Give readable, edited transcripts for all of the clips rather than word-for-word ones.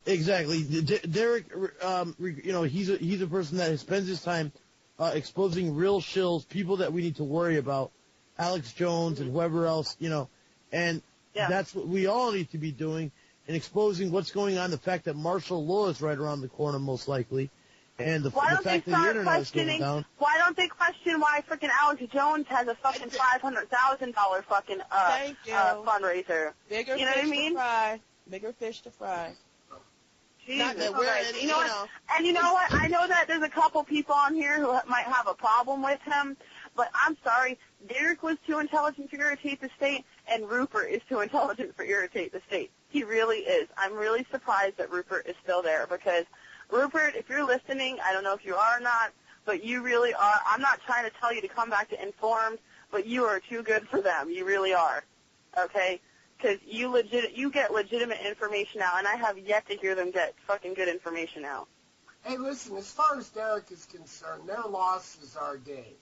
Exactly. Derek, he's a person that spends his time exposing real shills, people that we need to worry about, Alex Jones and whoever else, and that's what we all need to be doing, and exposing what's going on, the fact that martial law is right around the corner most likely, and the fact that the internet is going down. Why don't they question why freaking Alex Jones has a fucking $500,000 fucking fundraiser? Bigger you know fish what I mean? to fry. Bigger fish to fry. Jesus. Not that we're you know what? And you know what? I know that there's a couple people on here who might have a problem with him, but I'm sorry. Derek was too intelligent to irritate the state, and Rupert is too intelligent for irritate the state. He really is. I'm really surprised that Rupert is still there because, Rupert, if you're listening, I don't know if you are or not, but you really are. I'm not trying to tell you to come back to Informed, but you are too good for them. You really are. Okay? Because you get legitimate information now, and I have yet to hear them get fucking good information now. Hey, listen, as far as Derek is concerned, their loss is our gain.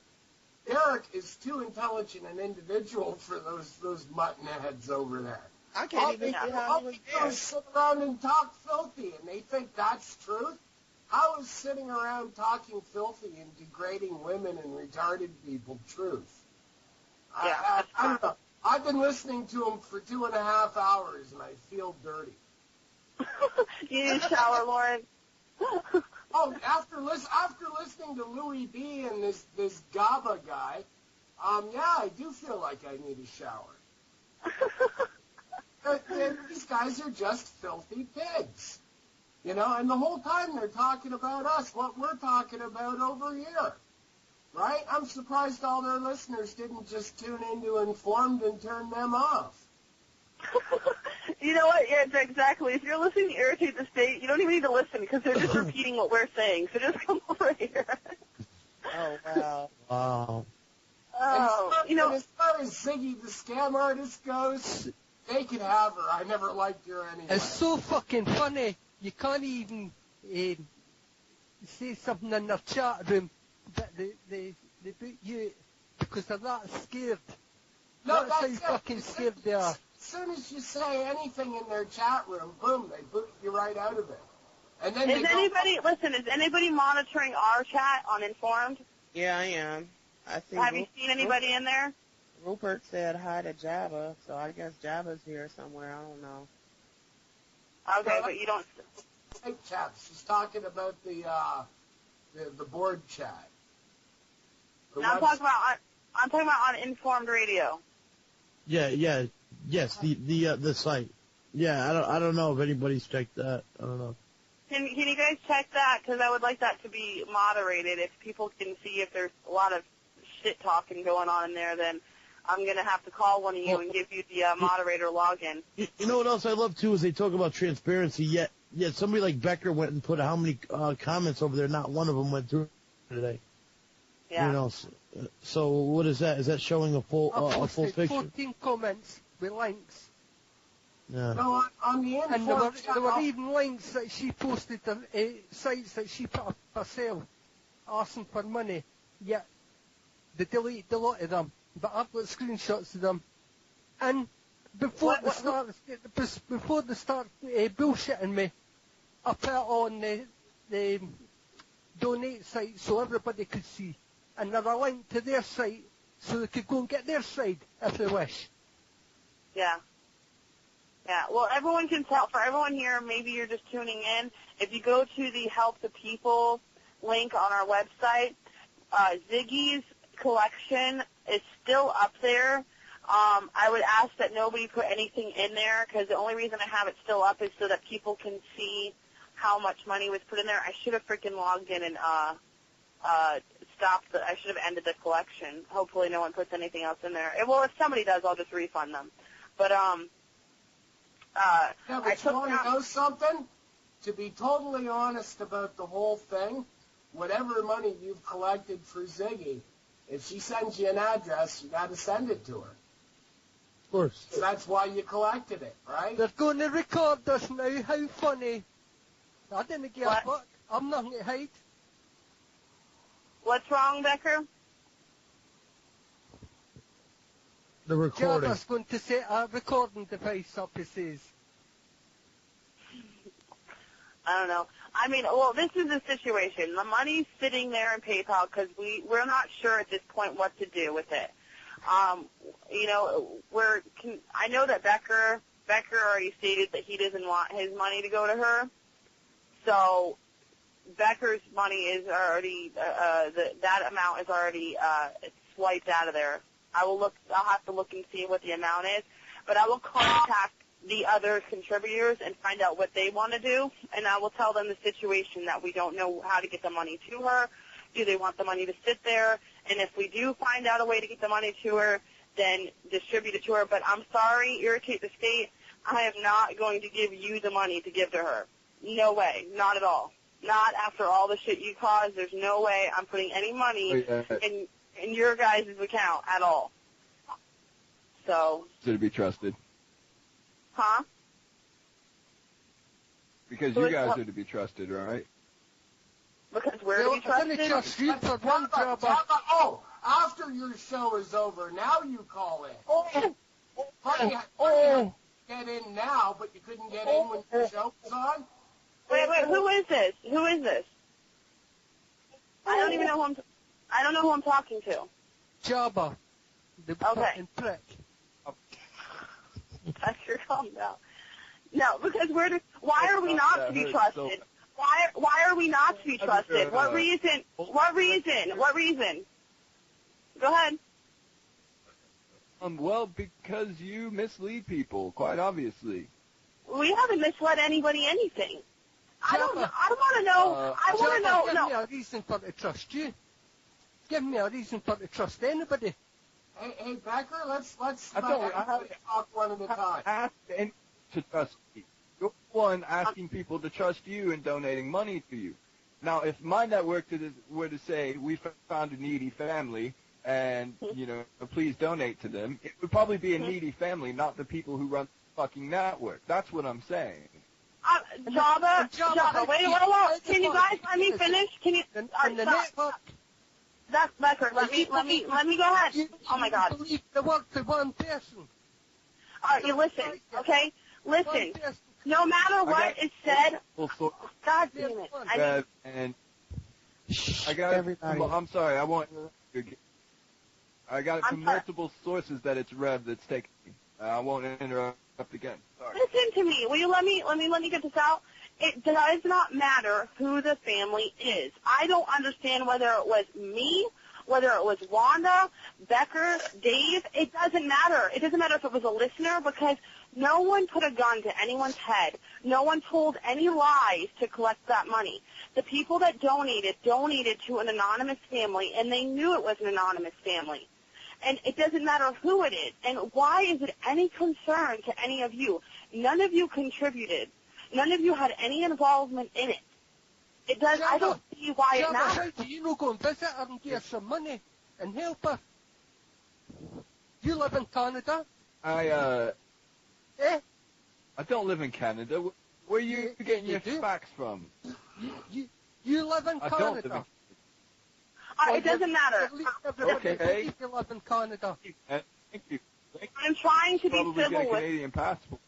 Derek is too intelligent an individual for those mutton heads over there. I can't even see how he was there. Sit around and talk filthy, and they think that's truth? How is sitting around talking filthy and degrading women and retarded people truth? Yeah, I don't know. I've been listening to him for 2.5 hours, and I feel dirty. You need a shower, Lauren? Oh, after listening to Louis B. and this GABA guy, yeah, I do feel like I need a shower. These guys are just filthy pigs. And the whole time they're talking about us, what we're talking about over here. Right? I'm surprised all their listeners didn't just tune into Informed and turn them off. You know what? Yeah, exactly. If you're listening to Irritate the State, you don't even need to listen because they're just repeating what we're saying. So just come over here. Oh, wow. Wow. Oh, as far as Ziggy the scam artist goes, they can have her. I never liked her anyway. It's so fucking funny. You can't even say something in their chat room that they boot you because they're that scared. No, that's how fucking scared they are. As soon as you say anything in their chat room, boom, they boot you right out of it. And then is anybody monitoring our chat on Informed? Yeah, I am. Have you seen anybody in there? Rupert said hi to Jabba, so I guess Jabba's here somewhere. I don't know. Okay, but you don't. Hey, chaps, she's talking about the board chat. I'm talking about on Informed Radio. Yes, the site. Yeah, I don't know if anybody's checked that. I don't know. Can you guys check that? Because I would like that to be moderated. If people can see if there's a lot of shit talking going on in there, then I'm going to have to call one of you and give you the moderator login. You know what else I love, too, is they talk about transparency, yet somebody like Becker went and put how many comments over there, not one of them went through today. Yeah. So what is that? Is that showing a full picture? 14 comments with links. Yeah. No, on the and there were even links that she posted to sites that she put up herself, asking for money, yet they deleted a lot of them. But I've got screenshots of them. And before they start bullshitting me, I put it on the donate site so everybody could see. And there's a link to their site so they could go and get their side if they wish. Yeah. Yeah, well, everyone can tell. For everyone here, maybe you're just tuning in. If you go to the Help the People link on our website, Ziggy's collection is still up there. I would ask that nobody put anything in there because the only reason I have it still up is so that people can see how much money was put in there. I should have freaking logged in and I should have ended the collection. Hopefully no one puts anything else in there. Well, if somebody does, I'll just refund them. But yeah, but you want to know something? To be totally honest about the whole thing, whatever money you've collected for Ziggy, if she sends you an address, you got to send it to her. Of course. So that's why you collected it, right? They're going to record us now. How funny. I didn't give a fuck. I'm nothing to hide. What's wrong, Becker? The recording. Jabba's going to set a recording device up, he says. I don't know. I mean, well, this is the situation. The money's sitting there in PayPal because we're not sure at this point what to do with it. You know, I know that Becker already stated that he doesn't want his money to go to her. So Becker's money is already that amount is already swiped out of there. I'll have to look and see what the amount is, but I will contact the other contributors and find out what they want to do, and I will tell them the situation that we don't know how to get the money to her. Do they want the money to sit there? And if we do find out a way to get the money to her, then distribute it to her. But I'm sorry, Irritate the State, I am not going to give you the money to give to her. No way. Not at all. Not after all the shit you caused. There's no way I'm putting any money in your guys' account at all. So. To be trusted. Huh? Because you guys are to be trusted, right? Because we're to be trusted? Oh, after your show is over, now you call in. Funny, get in now, but you couldn't get in when your show was on? Wait, who is this? I don't even know I don't know who I'm talking to. Jabba. The fucking prick. Becker, calm down. No, because why are we not to be trusted? Why are we not to be trusted? What reason? Go ahead. Well, because you mislead people, quite obviously. We haven't misled anybody anything. I don't want to know. I want to know. Give me a reason for to trust you. Give me a reason for to trust anybody. Hey, Becker, let's talk one at a time. Ask anyone to trust me. You're the one asking people to trust you and donating money to you. Now, if my network were to say, we found a needy family and, please donate to them, it would probably be a needy family, not the people who run the fucking network. That's what I'm saying. Jabba, wait. Can you guys let me finish? Can you? That's Becker. Let me go ahead. Oh my God. The work to one person. All right, you listen, okay? Listen. No matter what is said. God damn it. I got everybody. I'm sorry. I got it from multiple sources that it's Rev that's taking me. I won't interrupt again. Sorry. Listen to me. Will you let me get this out? It does not matter who the family is. I don't understand whether it was me, whether it was Wanda, Becker, Dave. It doesn't matter. It doesn't matter if it was a listener because no one put a gun to anyone's head. No one told any lies to collect that money. The people that donated to an anonymous family, and they knew it was an anonymous family. And it doesn't matter who it is. And why is it any concern to any of you? None of you contributed. None of you had any involvement in it. It does. I don't see why it matters. How do you not go and visit her and give her some money and help her? You live in Canada? I don't live in Canada. Where are you getting your facts from? You live in Canada. It doesn't matter. Okay. You live in Canada. Thank you. I'm trying to be probably civil get a Canadian passport.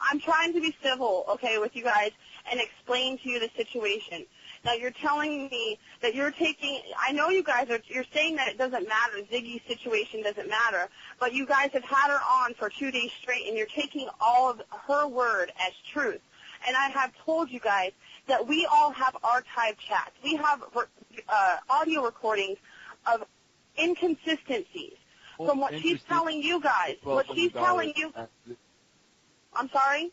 I'm trying to be civil, okay, with you guys and explain to you the situation. Now, you're telling me that you're taking, I know you guys you're saying that it doesn't matter, Ziggy's situation doesn't matter, but you guys have had her on for 2 days straight and you're taking all of her word as truth. And I have told you guys that we all have archive chats. We have audio recordings of inconsistencies from what she's telling you guys. What she's telling you. I'm sorry?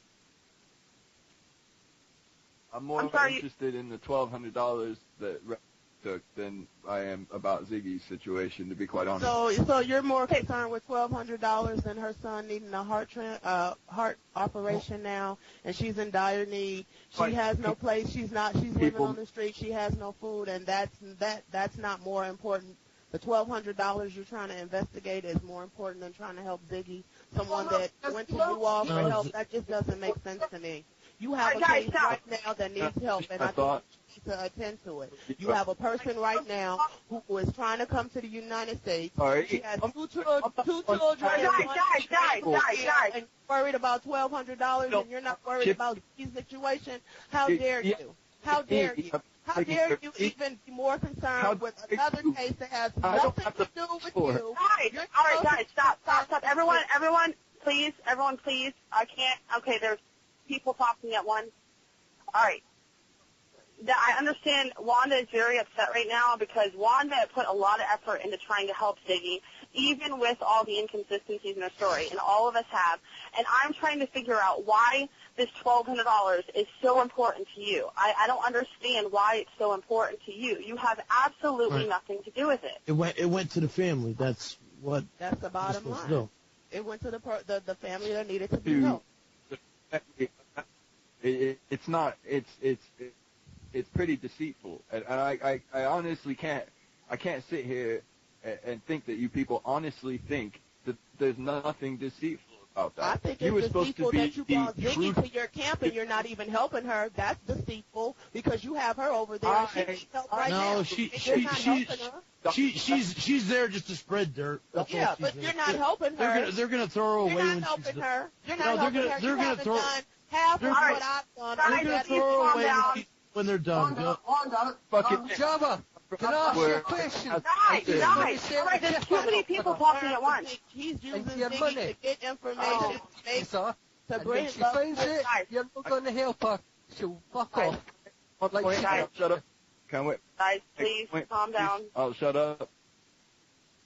I'm more interested in the $1,200 that Rev took than I am about Ziggy's situation, to be quite honest. So you're more concerned with $1,200 than her son needing a heart operation now, and she's in dire need. She has no place. She's living on the street. She has no food, and that's not more important. The $1,200 you're trying to investigate is more important than trying to help Ziggy, someone that went to you all for help. That just doesn't make sense to me. You have a case right now that needs help, and I think to attend to it. You have a person right now who is trying to come to the United States. All right. She has two children. Guys. And worried about $1,200, and you're not worried about the situation. How dare you? How dare you? How dare you even be more concerned with another case that has nothing to do with you? Guys, all right, guys, stop. Everyone, please. I can't. Okay, there's people talking at once. All right. I understand Wanda is very upset right now because Wanda put a lot of effort into trying to help Ziggy, even with all the inconsistencies in her story, and all of us have. And I'm trying to figure out why this $1,200 is so important to you. I don't understand why it's so important to you. You have absolutely nothing to do with it. It went to the family. That's the bottom line. Do. It went to the family that needed to be helped. It's not. It's pretty deceitful, and I honestly can't sit here and think that you people honestly think that there's nothing deceitful about that. I think it's deceitful that you brought Ziggy to your camp and you're not even helping her. That's deceitful because you have her over there and she needs help right now. No, she's there just to spread dirt. That's yeah, all she's but there. you're not helping her. They're gonna throw her away. You're not helping her. You're not helping her. They're gonna throw half of what I've done. They're gonna throw her away when they're done. Fucking Java. Can I ask you a question? Guys, all right, there's too many people talking at once. He's using Ziggy to get information to bring she finds it, you're not going to help her. So fuck off. Shut up. Can't wait. Guys, please calm down. I'll shut up.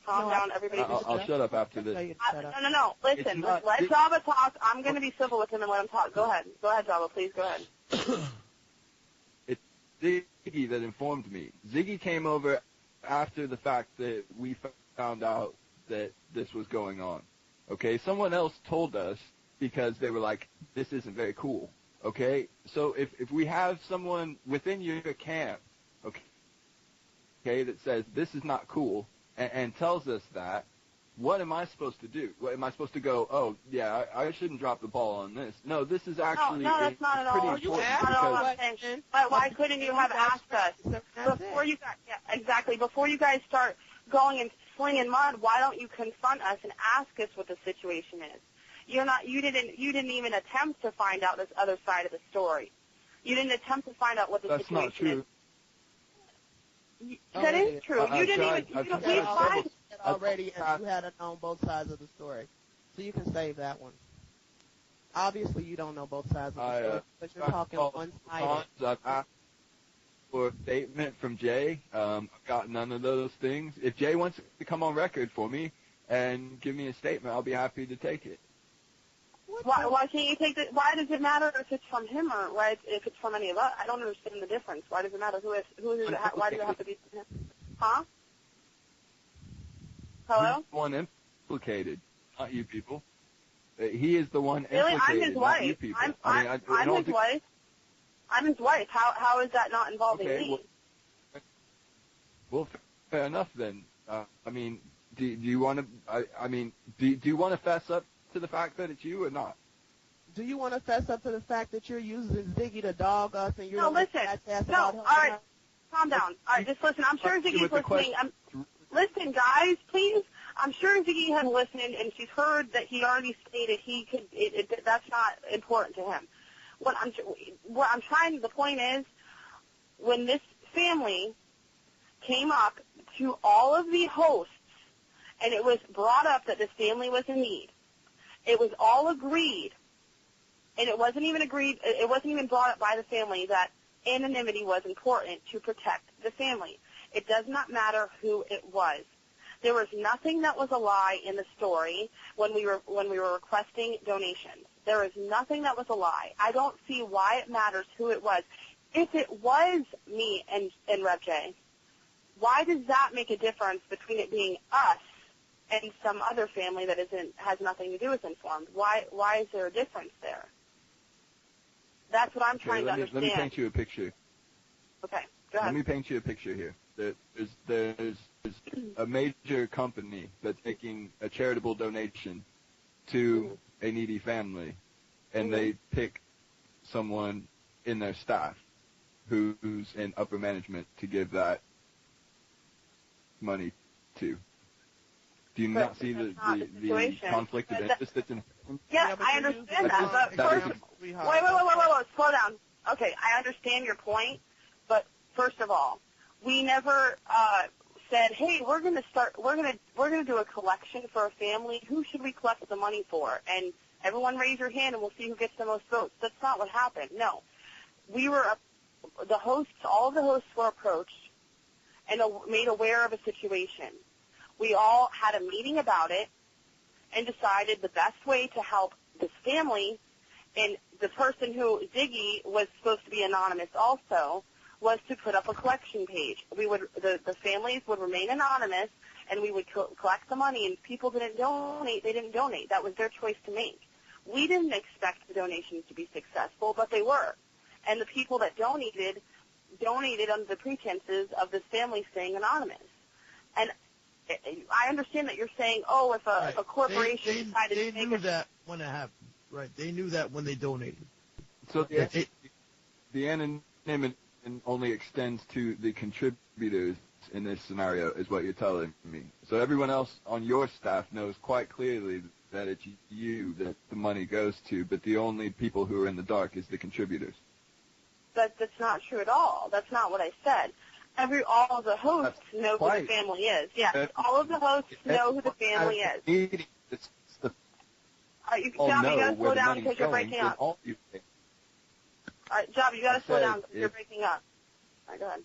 Calm down, everybody. I'll shut up after this. No. Listen, let Java talk. I'm going to be civil with him and let him talk. Go ahead. Go ahead, Java. Please go ahead. It's Ziggy that informed me. Ziggy came over after the fact that we found out that this was going on. Okay? Someone else told us because they were like, this isn't very cool. Okay? So if we have someone within your camp, okay, that says this is not cool and tells us that, what am I supposed to do? What am I supposed to go, oh, yeah, I shouldn't drop the ball on this? No, this is actually no, that's not at all. You asked us. But why couldn't you have asked us before you guys? Yeah, exactly. Before you guys start going and slinging mud, why don't you confront us and ask us what the situation is? You didn't even attempt to find out this other side of the story. You didn't attempt to find out what the situation not true. is. That is true. You didn't even. We tried already, and you had to know both sides of the story, so you can save that one. Obviously, you don't know both sides of the story, but you're talking one-sided. I've asked for a statement from Jay. I've got none of those things. If Jay wants to come on record for me and give me a statement, I'll be happy to take it. Why can't you take it? Why does it matter if it's from him or if it's from any of us? I don't understand the difference. Why does it matter who is it? Why does it have to be from him? Huh? Hello? He's the one implicated, not you people. He is the one implicated, I'm his wife. not you people. I'm his wife. I'm his wife. How is that not involving me? Well, fair enough then. Do you want to? Do you want to fess up to the fact that it's you or not? Do you want to fess up to the fact that you're using Ziggy to dog us and you're all right. Calm down. All right, just listen. I'm sure Ziggy's listening. Listen, guys, please. I'm sure Ziggy has listened, and she's heard that he already stated he could. That's not important to him. What I'm trying. The point is, when this family came up to all of the hosts, and it was brought up that this family was in need, it was all agreed, and it wasn't even agreed. It wasn't even brought up by the family that anonymity was important to protect the family. It does not matter who it was. There was nothing that was a lie in the story when we were requesting donations. There is nothing that was a lie. I don't see why it matters who it was. If it was me and Rev J, why does that make a difference between it being us and some other family that has nothing to do with Informed? Why is there a difference there? That's what I'm trying to understand. Let me paint you a picture. Okay, go ahead. Let me paint you a picture here. There's a major company that's making a charitable donation to a needy family, and they pick someone in their staff. who's in upper management to give that money to. Do you not see the conflict of interest that's in? Yes, I understand that. But first, wait, slow down. Okay, I understand your point, but first of all, we never said, hey, we're gonna do a collection for a family. Who should we collect the money for? And everyone raise your hand, and we'll see who gets the most votes. That's not what happened. No, we were the hosts. All of the hosts were approached and made aware of a situation. We all had a meeting about it and decided the best way to help this family, and the person who, Ziggy, was supposed to be anonymous also, was to put up a collection page. The families would remain anonymous, and we would collect the money, and people didn't donate. They didn't donate. That was their choice to make. We didn't expect the donations to be successful, but they were. And the people that donated under the pretenses of this family staying anonymous. And I understand that you're saying, oh, if a corporation decided to make that when it happened, right? They knew that when they donated. So the anonymity only extends to the contributors in this scenario, is what you're telling me. So everyone else on your staff knows quite clearly that it's you that the money goes to, but the only people who are in the dark is the contributors. That's not true at all. That's not what I said. All of the hosts know who the family is. Yes, all of the hosts know who the family is. You gotta slow down because you're breaking up. All right, Job, you gotta slow down because you're breaking up. All right, go ahead.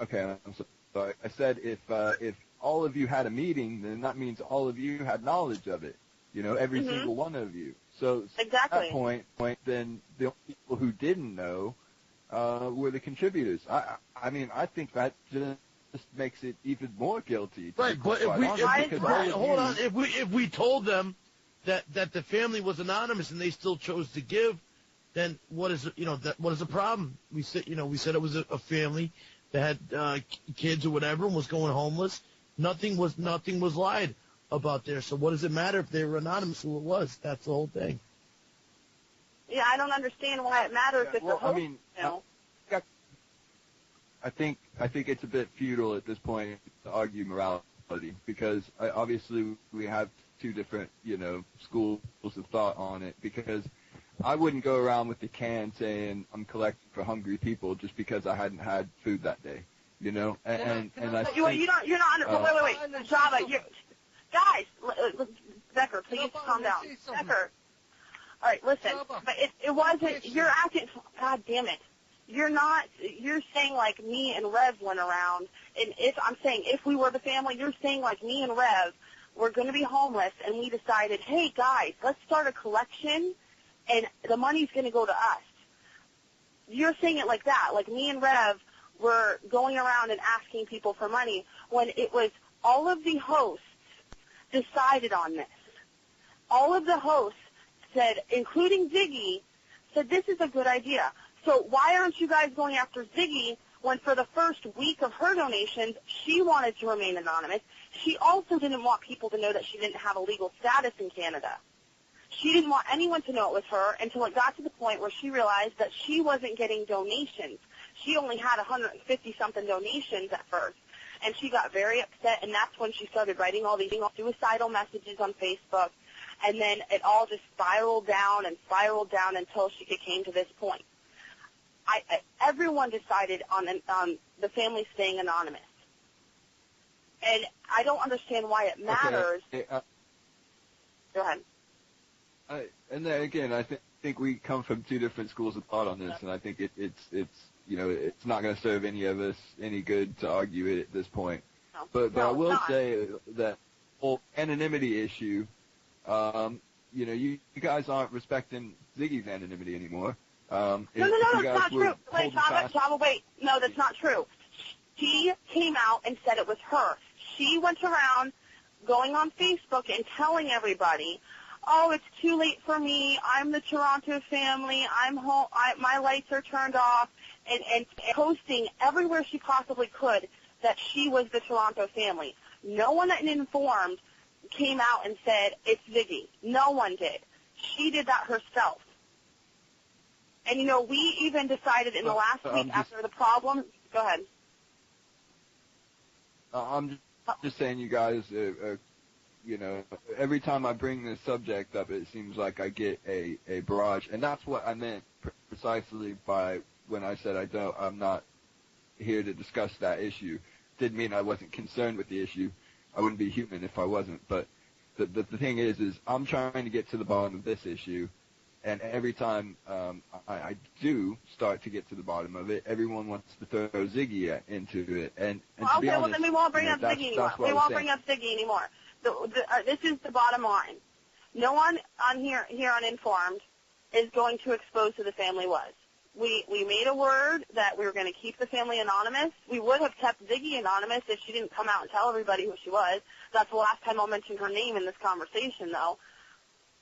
Okay, I'm sorry. I said if all of you had a meeting, then that means all of you had knowledge of it. You know, every single one of you. So exactly. At that point, then the only people who didn't know were the contributors. I mean, I think that just makes it even more guilty. Right, but hold on. If we told them that the family was anonymous and they still chose to give, then what is the problem? We said it was a family that had kids or whatever and was going homeless. Nothing was lied about there. So what does it matter if they were anonymous? Who it was? That's the whole thing. Yeah, I don't understand why it matters if the host, I think it's a bit futile at this point to argue morality because obviously we have two different, schools of thought on it. Because I wouldn't go around with the can saying I'm collecting for hungry people just because I hadn't had food that day, And I think you're not. Wait, Java, guys, Becker, please calm down, Becker. All right, listen, but it wasn't, you're acting, God damn it. You're saying like me and Rev went around, and if we were the family, you're saying like me and Rev were going to be homeless, and we decided, hey guys, let's start a collection, and the money's going to go to us. You're saying it like that, like me and Rev were going around and asking people for money, when it was all of the hosts decided on this. All of the hosts said, including Ziggy, said this is a good idea. So why aren't you guys going after Ziggy when for the first week of her donations, she wanted to remain anonymous? She also didn't want people to know that she didn't have a legal status in Canada. She didn't want anyone to know it was her until it got to the point where she realized that she wasn't getting donations. She only had 150-something donations at first. And she got very upset, and that's when she started writing all these suicidal messages on Facebook. And then it all just spiraled down until she came to this point. Everyone decided on the family staying anonymous. And I don't understand why it matters. Okay. Go ahead. And then again, I think we come from two different schools of thought on this, and I think it's not going to serve any of us any good to argue it at this point. But I will say that whole anonymity issue, you guys aren't respecting Ziggy's anonymity anymore. No, that's not true. Wait, Java, wait. No, that's not true. She came out and said it was her. She went around going on Facebook and telling everybody, oh, it's too late for me. I'm the Toronto family. I'm home. My lights are turned off. And posting everywhere she possibly could that she was the Toronto family. No one at NFormD came out and said, it's Ziggy. No one did. She did that herself. And, you know, we even decided in the last week after the problem. Go ahead. I'm just saying, you guys, you know, every time I bring this subject up, it seems like I get a barrage. And that's what I meant precisely by when I said I'm not here to discuss that issue. Didn't mean I wasn't concerned with the issue. I wouldn't be human if I wasn't. But the thing is I'm trying to get to the bottom of this issue. And every time I do start to get to the bottom of it, everyone wants to throw Ziggy into it. And to be honest, well, then we won't bring up Ziggy anymore. We won't bring up Ziggy anymore. This is the bottom line. No one on here on Informed is going to expose who the family was. We made a word that we were going to keep the family anonymous. We would have kept Ziggy anonymous if she didn't come out and tell everybody who she was. That's the last time I'll mention her name in this conversation, though.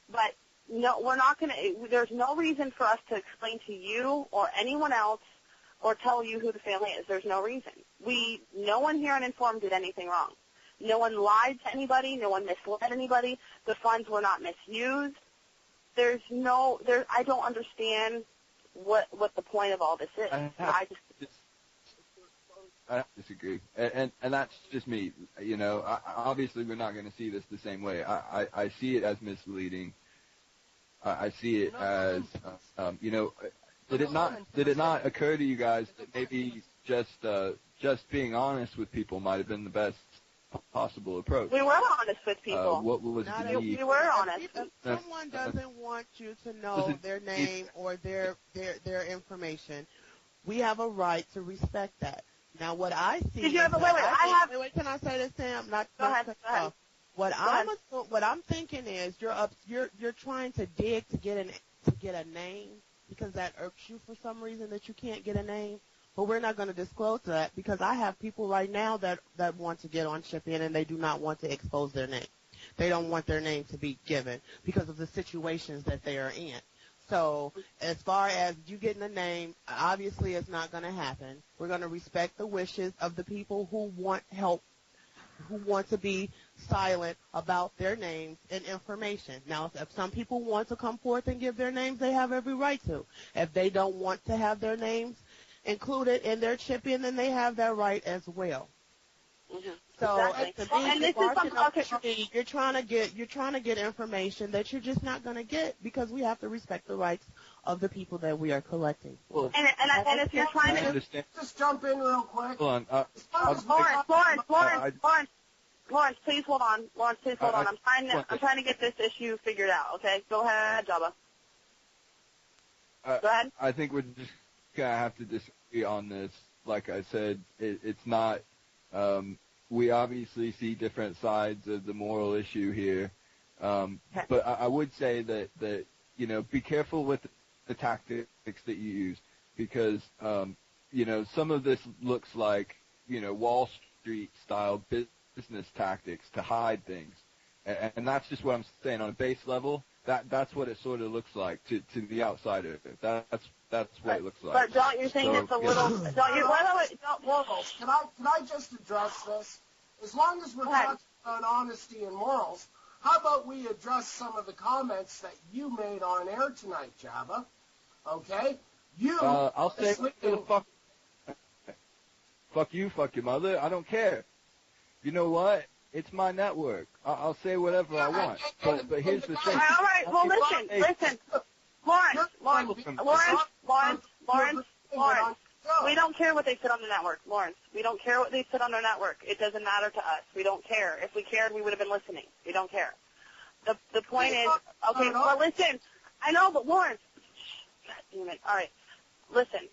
But no, we're not going to. There's no reason for us to explain to you or anyone else or tell you who the family is. There's no reason. No one here on Informed did anything wrong. No one lied to anybody. No one misled anybody. The funds were not misused. I don't understand what the point of all this is. I disagree, and that's just me. You know, obviously we're not going to see this the same way. I see it as misleading. I see it as, you know, did it not occur to you guys that maybe just being honest with people might have been the best possible approach? We were honest with people. What was the need? We were honest. If someone doesn't want you to know their name or their information, we have a right to respect that. Now, what I see. Did you ever wait? Can I say this, Sam? Go ahead. What I'm thinking is you're trying to dig to get a name because that irks you for some reason that you can't get a name. But we're not going to disclose that because I have people right now that want to get on Chip In and they do not want to expose their name. They don't want their name to be given because of the situations that they are in. So as far as you getting a name, obviously it's not going to happen. We're going to respect the wishes of the people who want help, who want to be silent about their names and information. Now, if some people want to come forth and give their names, they have every right to. If they don't want to have their names included in their Chip In, then they have that right as well. Mm-hmm. So exactly. you're trying to get information that you're just not going to get because we have to respect the rights of the people that we are collecting. Well, and if you're trying to just jump in real quick. Hold on. Lawrence, please hold on. I'm trying to get this issue figured out. Okay, go ahead, Jabba. Go ahead. I think we're just gonna have to disagree on this. Like I said, it's not. We obviously see different sides of the moral issue here, but I would say that you know, be careful with the tactics that you use because you know, some of this looks like, you know, Wall Street style business tactics to hide things, and that's just what I'm saying on a base level. That's what it sort of looks like to the outsider. That's what it looks like. But don't you think it's a little? Don't you? Wait. Can I just address this? As long as we're talking about honesty and morals, how about we address some of the comments that you made on air tonight, Jabba? Okay, I'll say fuck you, fuck your mother. I don't care. You know what? It's my network. I'll say whatever I want. But here's the thing. All right. Well, listen. Lawrence. We don't care what they said on the network, Lawrence. We don't care what they said on their network. It doesn't matter to us. We don't care. If we cared, we would have been listening. We don't care. The point is, okay, well, listen. I know, but Lawrence, God damn it. All right. Listen.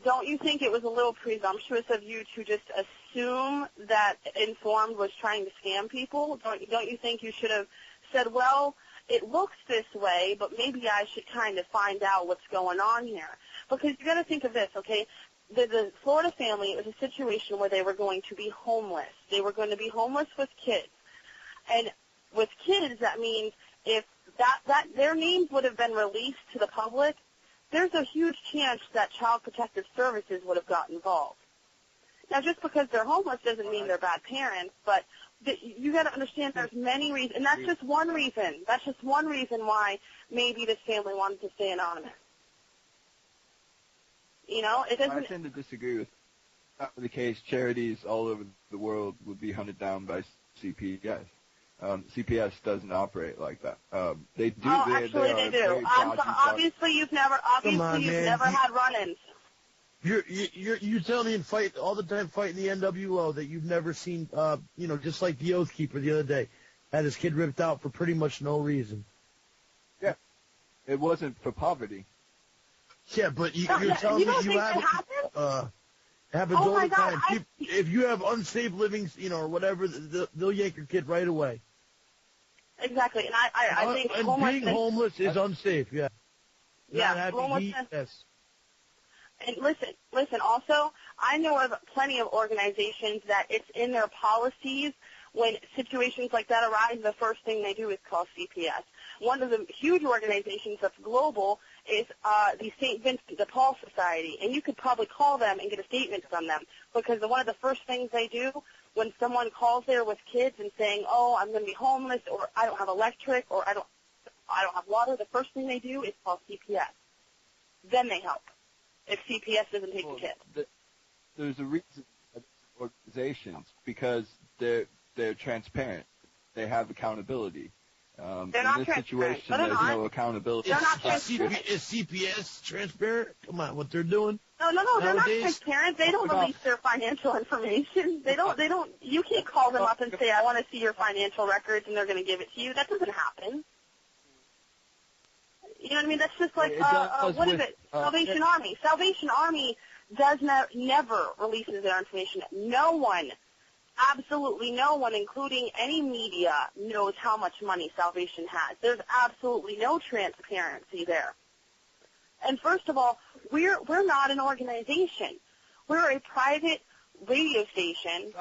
Don't you think it was a little presumptuous of you to just assume that Informed was trying to scam people? Don't you think you should have said, well, it looks this way, but maybe I should kind of find out what's going on here? Because you got to think of this, okay? The Florida family, it was a situation where they were going to be homeless. They were going to be homeless with kids. And with kids, that means if that their names would have been released to the public, there's a huge chance that Child Protective Services would have got involved. Now, just because they're homeless doesn't mean they're bad parents, but you got to understand there's many reasons, and that's just one reason. That's just one reason why maybe this family wanted to stay anonymous. You know, it doesn't. I tend to disagree with that. The case, charities all over the world would be hunted down by CPS. CPS doesn't operate like that. They do. Oh, actually, they do. Obviously, you've never had run-ins. You tell me and fight all the time fighting the NWO that you've never seen, just like the Oath Keeper the other day had his kid ripped out for pretty much no reason. Yeah, it wasn't for poverty. Yeah, but you're telling me you have happens all the time. If you have unsafe livings, or whatever, they'll yank your kid right away. Exactly, and I think being homeless is unsafe. Yeah. Yeah, homelessness. Yes. And listen. Also, I know of plenty of organizations that it's in their policies when situations like that arise. The first thing they do is call CPS. One of the huge organizations that's global is the St. Vincent de Paul Society, and you could probably call them and get a statement from them because one of the first things they do when someone calls there with kids and saying, "Oh, I'm going to be homeless," or "I don't have electric," or "I don't have water," the first thing they do is call CPS. Then they help. If CPS doesn't take the kid. There's a reason for organizations because they're transparent. They have accountability. They're not in this situation, transparent. there's no accountability. They're not transparent. Is CPS transparent? Come on, what they're doing? No, they're not transparent. They don't release their financial information. They don't. You can't call them up and say, "I want to see your financial records," and they're going to give it to you. That doesn't happen. You know what I mean? That's just like, what is it? Salvation Army. Salvation Army never releases their information. No one, absolutely no one, including any media, knows how much money Salvation has. There's absolutely no transparency there. And first of all, we're not an organization. We're a private radio station,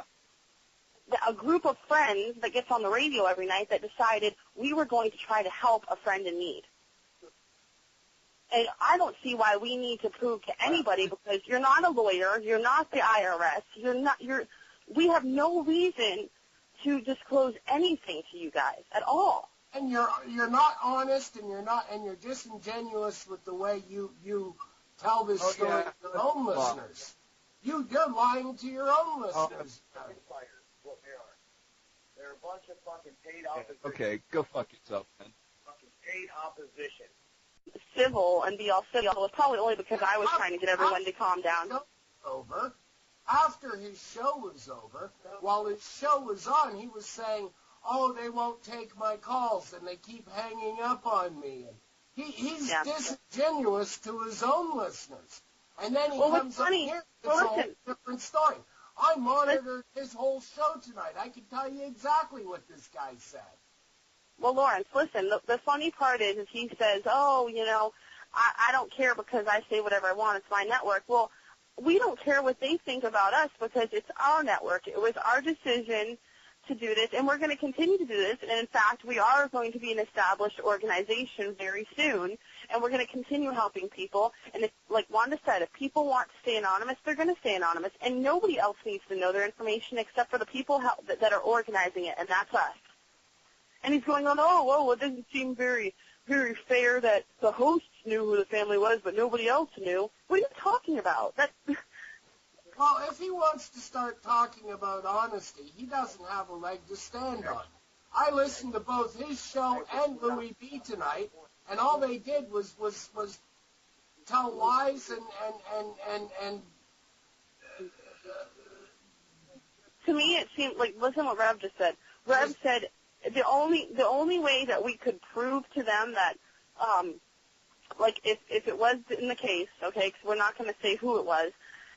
a group of friends that gets on the radio every night that decided we were going to try to help a friend in need. And I don't see why we need to prove to anybody because you're not a lawyer, you're not the IRS, we have no reason to disclose anything to you guys at all. And you're not honest, and you're disingenuous with the way you tell this story to your own listeners. You're lying to your own listeners. They're a bunch of fucking paid opposition. Okay, go fuck yourself, man. Fucking paid opposition. Civil and be all civil was probably only because I was trying to get everyone to calm down. After his show was over, while his show was on, he was saying, "Oh, they won't take my calls, and they keep hanging up on me." And he's disingenuous to his own listeners. And then he comes up here, it's a whole different story. I monitored his whole show tonight. I can tell you exactly what this guy said. Well, Lawrence, listen, the funny part is he says, "Oh, I don't care because I say whatever I want. It's my network." Well, we don't care what they think about us because it's our network. It was our decision to do this, and we're going to continue to do this. And, in fact, we are going to be an established organization very soon, and we're going to continue helping people. And if, like Wanda said, if people want to stay anonymous, they're going to stay anonymous, and nobody else needs to know their information except for the people that are organizing it, and that's us. And he's going on, it doesn't seem very, very fair that the hosts knew who the family was, but nobody else knew. What are you talking about? Well, if he wants to start talking about honesty, he doesn't have a leg to stand on. I listened to both his show and Louis B tonight, and all they did was tell lies and to me, it seemed like, listen what Rev just said. Rev said, the only way that we could prove to them that, if it was in the case, okay, because we're not going to say who it was,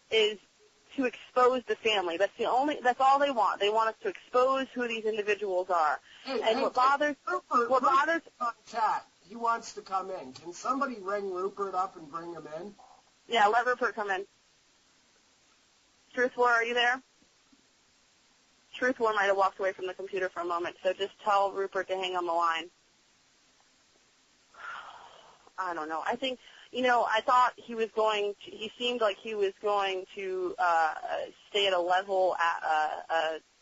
is to expose the family. That's all they want. They want us to expose who these individuals are. What bothers on chat. He wants to come in. Can somebody ring Rupert up and bring him in? Yeah, let Rupert come in. Truth War, are you there? Truth War might have walked away from the computer for a moment, so just tell Rupert to hang on the line. I don't know. I think, I thought he seemed like he was going to stay at a level,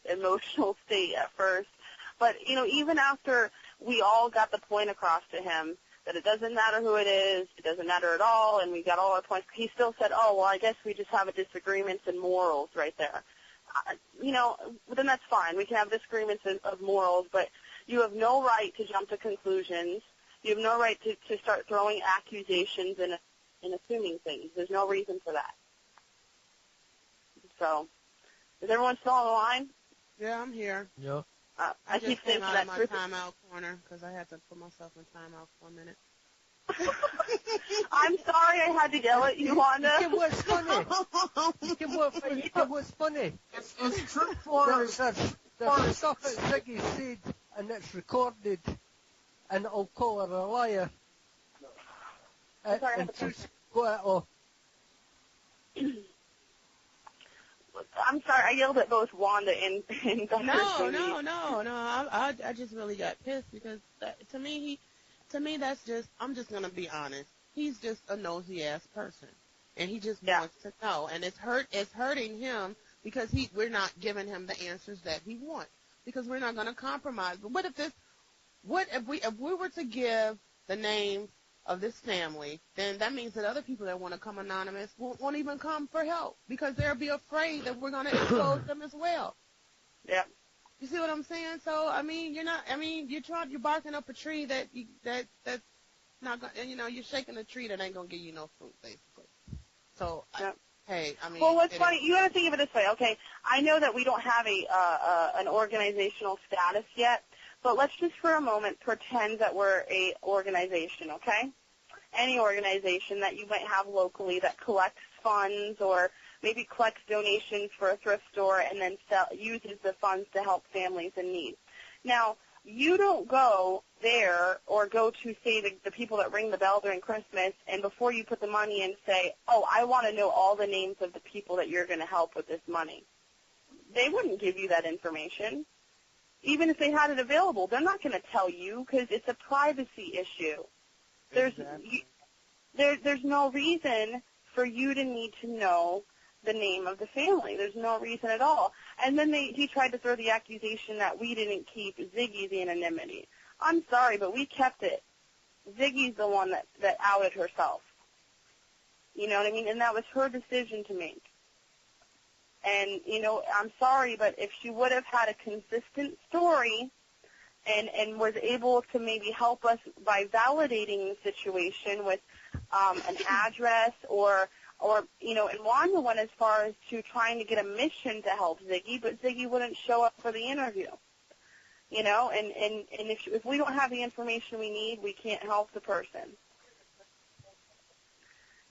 emotional state at first. But, even after we all got the point across to him that it doesn't matter who it is, it doesn't matter at all, and we got all our points. He still said, oh, well, I guess we just have a disagreement in morals right there. Then that's fine. We can have disagreements of morals, but you have no right to jump to conclusions. You have no right to start throwing accusations and assuming things. There's no reason for that. So, is everyone still on the line? Yeah, I'm here. Yeah. I just came out of my timeout corner because I had to put myself in timeout for a minute. I'm sorry I had to yell at you, Wanda. You know what's funny? You know what's funny? It's true for There's stuff that Ziggy said, and it's recorded, and I'll call her a liar. And truth got it off. I'm sorry, I yelled at both Wanda and Dr. No. I just really got pissed because to me that's just, I'm just gonna be honest. He's just a nosy ass person, and he just wants to know, and it's hurting him because we're not giving him the answers that he wants because we're not gonna compromise. But what if we were to give the names of this family, then that means that other people that want to come anonymous won't even come for help because they'll be afraid that we're going to expose them as well. Yeah. You see what I'm saying? So, you're barking up a tree that's not going to, you're shaking a tree that ain't going to give you no fruit, basically. So, well, what's funny, you got to think of it this way, okay? I know that we don't have an organizational status yet, but let's just for a moment pretend that we're a organization, okay? Any organization that you might have locally that collects funds or maybe collects donations for a thrift store and then uses the funds to help families in need. Now, you don't go there or go to, say, the people that ring the bell during Christmas, and before you put the money in, say, oh, I want to know all the names of the people that you're going to help with this money. They wouldn't give you that information. Even if they had it available, they're not going to tell you because it's a privacy issue. There's no reason for you to need to know the name of the family. There's no reason at all. And then he tried to throw the accusation that we didn't keep Ziggy's anonymity. I'm sorry, but we kept it. Ziggy's the one that outed herself. You know what I mean? And that was her decision to make. And, I'm sorry, but if she would have had a consistent story and was able to maybe help us by validating the situation with an address or and Wanda went as far as to trying to get a mission to help Ziggy, but Ziggy wouldn't show up for the interview. And if we don't have the information we need, we can't help the person.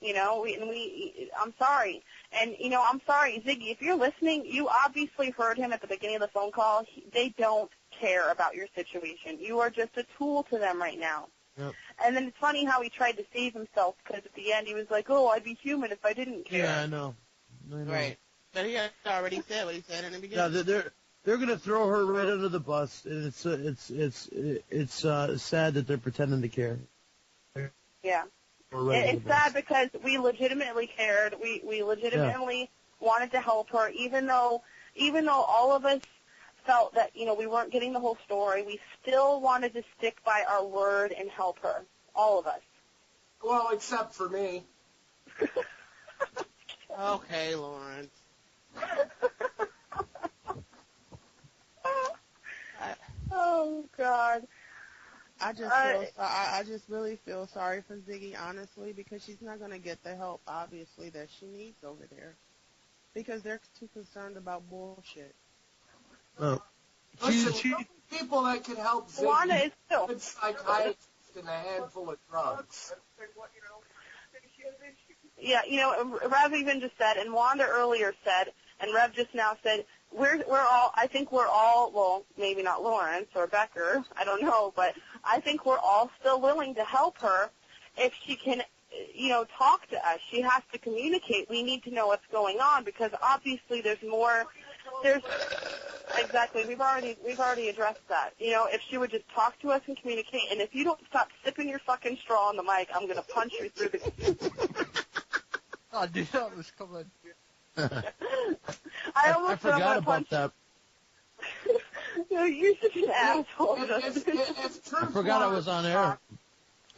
I'm sorry. And, I'm sorry, Ziggy, if you're listening, you obviously heard him at the beginning of the phone call. They don't care about your situation. You are just a tool to them right now. Yep. And then it's funny how he tried to save himself because at the end he was like, oh, I'd be human if I didn't care. Yeah, I know. Right. But he had already said what he said in the beginning. Yeah, they're going to throw her right under the bus, and it's sad that they're pretending to care. Yeah. It's sad because we legitimately cared. We legitimately wanted to help her, even though all of us felt that, we weren't getting the whole story. We still wanted to stick by our word and help her. All of us. Well, except for me. Okay, Lawrence. Oh, God. I just really feel sorry for Ziggy, honestly, because she's not going to get the help, obviously, that she needs over there. Because they're too concerned about bullshit. Oh. Listen, people that could help Ziggy, Wanda is still good psychiatrist and a handful of drugs. Yeah, Rev even just said, and Wanda earlier said, and Rev just now said, I think we're all, well, maybe not Lawrence or Becker, I don't know, but I think we're all still willing to help her if she can, talk to us. She has to communicate. We need to know what's going on because obviously exactly, we've already addressed that. If she would just talk to us and communicate, and if you don't stop sipping your fucking straw on the mic, I'm going to punch you through the... I knew that was coming. I forgot about that. You're such an asshole. If I forgot I was on air.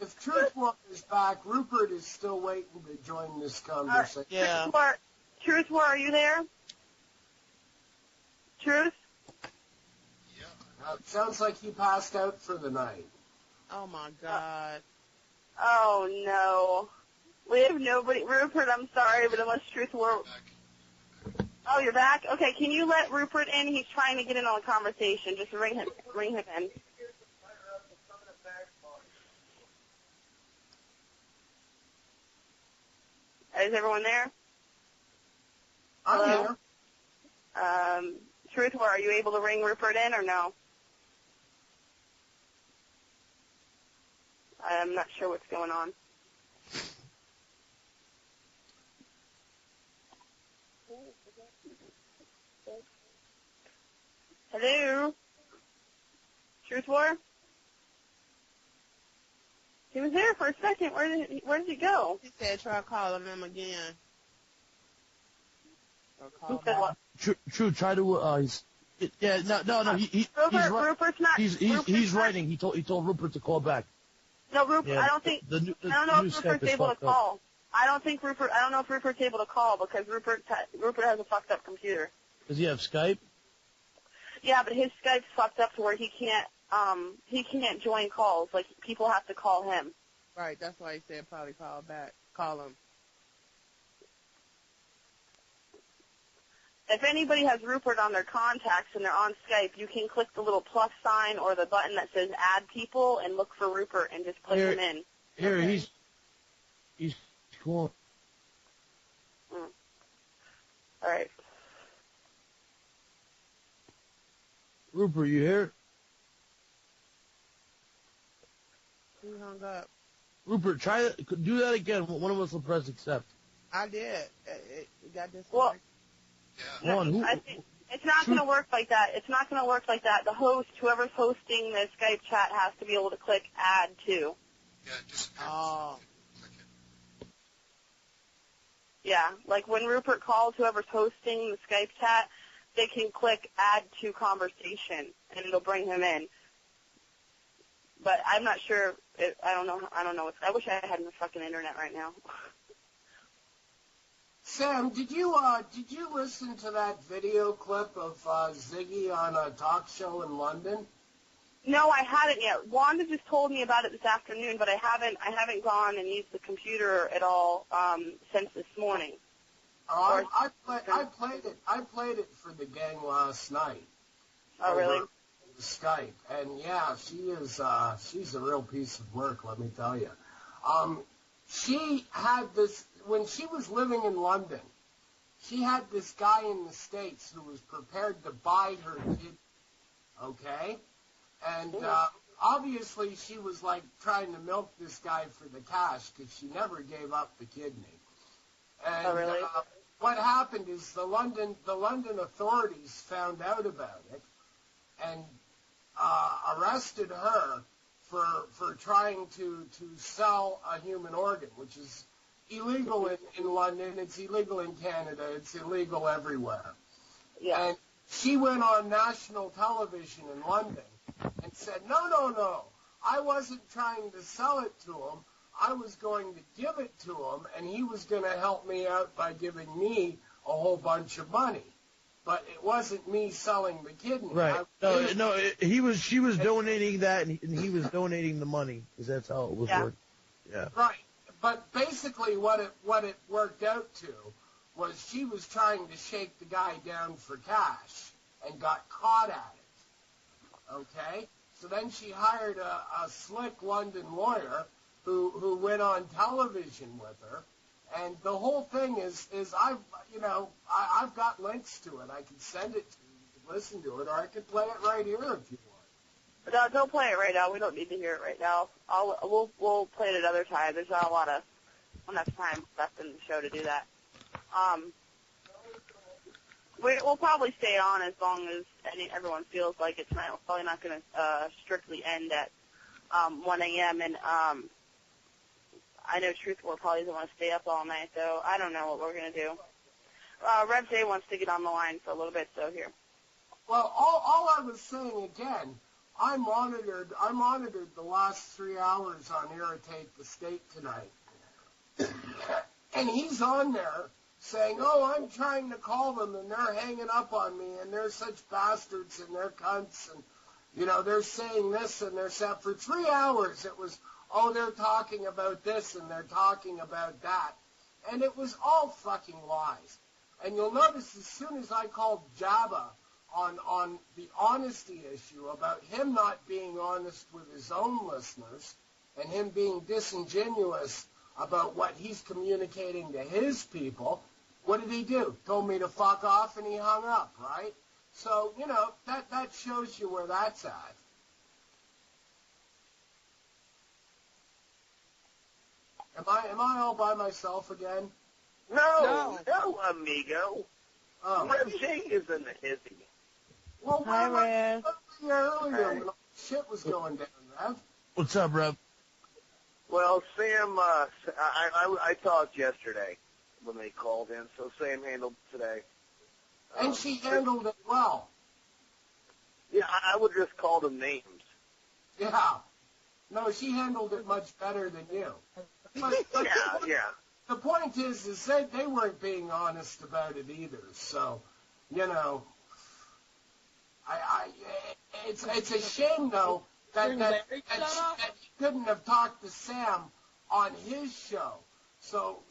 if Truth War is back, Rupert is still waiting to join this conversation. Yeah. Truth War, are you there? Truth? Sounds like he passed out for the night. Oh my God. Oh no. We have nobody. Rupert, I'm sorry, but unless Truth War. Oh, you're back? Okay, can you let Rupert in? He's trying to get in on the conversation. Just ring him in. Is everyone there? I'm Hello? here. Truth War, are you able to ring Rupert in or no? I'm not sure what's going on. Hello? Truth War? He was there for a second. Where did he go? He said try calling him again. Or Who call said what? True. Try to. No. Rupert's not. He's writing. He told Rupert to call back. No, Rupert. Yeah, I don't think. I don't know if Rupert's able to call. I don't know if Rupert's able to call because Rupert has a fucked up computer. Does he have Skype? Yeah, but his Skype's fucked up to where he can't join calls. Like people have to call him. Right, that's why he said probably call him. If anybody has Rupert on their contacts and they're on Skype, you can click the little plus sign or the button that says add people and look for Rupert and just put him in. Here, okay. he's cool. All right. Rupert, you here? He hung up. Rupert, try to do that again. One of us will press accept. I did. It got disconnected. Well, I think it's not going to work like that. It's not going to work like that. The host, whoever's hosting the Skype chat, has to be able to click add to. Yeah, it disappears. Oh. Click it. Yeah, like when Rupert calls whoever's hosting the Skype chat, they can click add to conversation, and it'll bring him in. But I'm not sure. I don't know. I wish I had the fucking internet right now. Sam, did you listen to that video clip of Ziggy on a talk show in London? No, I hadn't yet. Wanda just told me about it this afternoon, but I haven't gone and used the computer at all since this morning. I played it for the gang last night. Oh, really? Over Skype, and yeah, she's a real piece of work, let me tell you. She had this when she was living in London. She had this guy in the States who was prepared to buy her kidney. Okay, and obviously she was like trying to milk this guy for the cash because she never gave up the kidney. And, oh, really? What happened is the London authorities found out about it and arrested her for trying to sell a human organ, which is illegal in London. It's illegal in Canada. It's illegal everywhere. Yeah. And she went on national television in London and said, no, I wasn't trying to sell it to him. I was going to give it to him, and he was going to help me out by giving me a whole bunch of money. But it wasn't me selling the kidney. Right. She was donating that, and he was donating the money, because that's how it was worked. Yeah. Right. But basically what it worked out to was she was trying to shake the guy down for cash and got caught at it. Okay? So then she hired a slick London lawyer who went on television with her. And the whole thing is I've got links to it. I can send it to you. You can listen to it, or I could play it right here if you want. No, don't play it right now. We don't need to hear it right now. We'll play it at other time. There's not enough time left in the show to do that. We'll probably stay on as long as everyone feels like it's not. We're probably not going to strictly end at 1 a.m. And I know Truth will probably doesn't want to stay up all night, though. I don't know what we're going to do. Rev J wants to get on the line for a little bit, so here. Well, all I was saying again I monitored the last 3 hours on Irritate the State tonight. And he's on there saying, oh, I'm trying to call them, and they're hanging up on me, and they're such bastards, and they're cunts, and, you know, they're saying this, and they're saying, for 3 hours it was, oh, they're talking about this, and they're talking about that. And it was all fucking lies. And you'll notice as soon as I called Jabba on the honesty issue about him not being honest with his own listeners and him being disingenuous about what he's communicating to his people, what did he do? Told me to fuck off, and he hung up, right? So, you know, that shows you where that's at. Am I all by myself again? No, amigo. Oh. Rev J is in the hizzy. Well, Hi, why Rev. earlier when all this shit was going down, Rev? What's up, Rev? Well, Sam, I talked yesterday when they called in, so Sam handled today. And she handled it well. Yeah, I would just call them names. Yeah. No, she handled it much better than you. But Yeah. the point is they weren't being honest about it either. So, you know, it's a shame though that he couldn't have talked to Sam on his show, so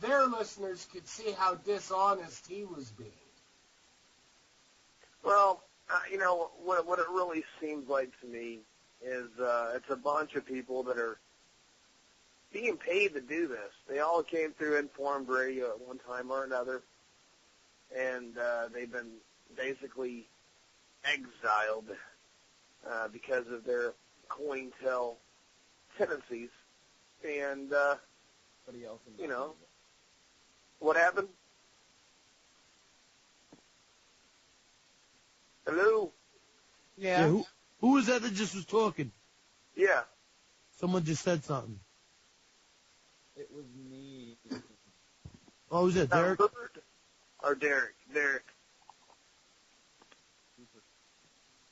their listeners could see how dishonest he was being. Well, you know, what it really seems like to me is it's a bunch of people that are being paid to do this. They all came through NFormD Radio at one time or another, and they've been basically exiled because of their COINTEL tendencies. And, you know, what happened? Hello? Yeah. Who was that just was talking? Yeah. Someone just said something. It was me. Oh, who's that, Derek? Or Derek? Derek.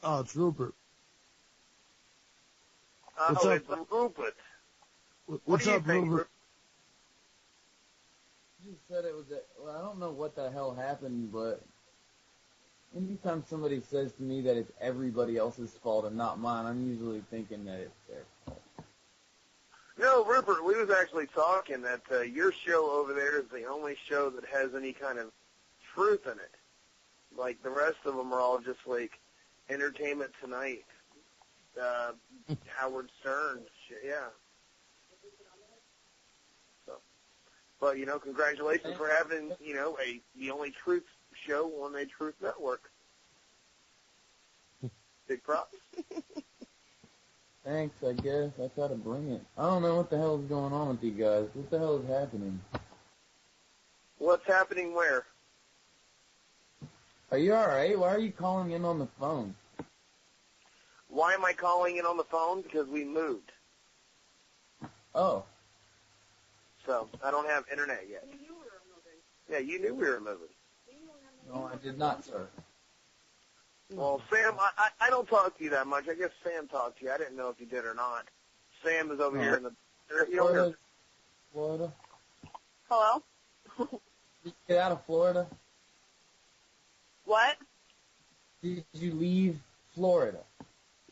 Oh, it's Rupert. What's up? It's Rupert. What's do you up, think, Rupert? You said it was well, I don't know what the hell happened, but anytime somebody says to me that it's everybody else's fault and not mine, I'm usually thinking that it's their fault. No, Rupert, we was actually talking that your show over there is the only show that has any kind of truth in it. Like, the rest of them are all just like Entertainment Tonight, Howard Stern, shit, yeah. So, but, you know, congratulations for having, you know, the only truth show on a Truth Network. Big props. Thanks, I guess. I try to bring it. I don't know what the hell is going on with you guys. What the hell is happening? What's happening where? Are you alright? Why are you calling in on the phone? Why am I calling in on the phone? Because we moved. Oh. So, I don't have internet yet. Yeah, you knew we were moving. No, I did not, sir. Well, Sam, I don't talk to you that much. I guess Sam talked to you. I didn't know if you did or not. Sam is over here in the... Florida? Hello? Did you get out of Florida? What? Did you leave Florida?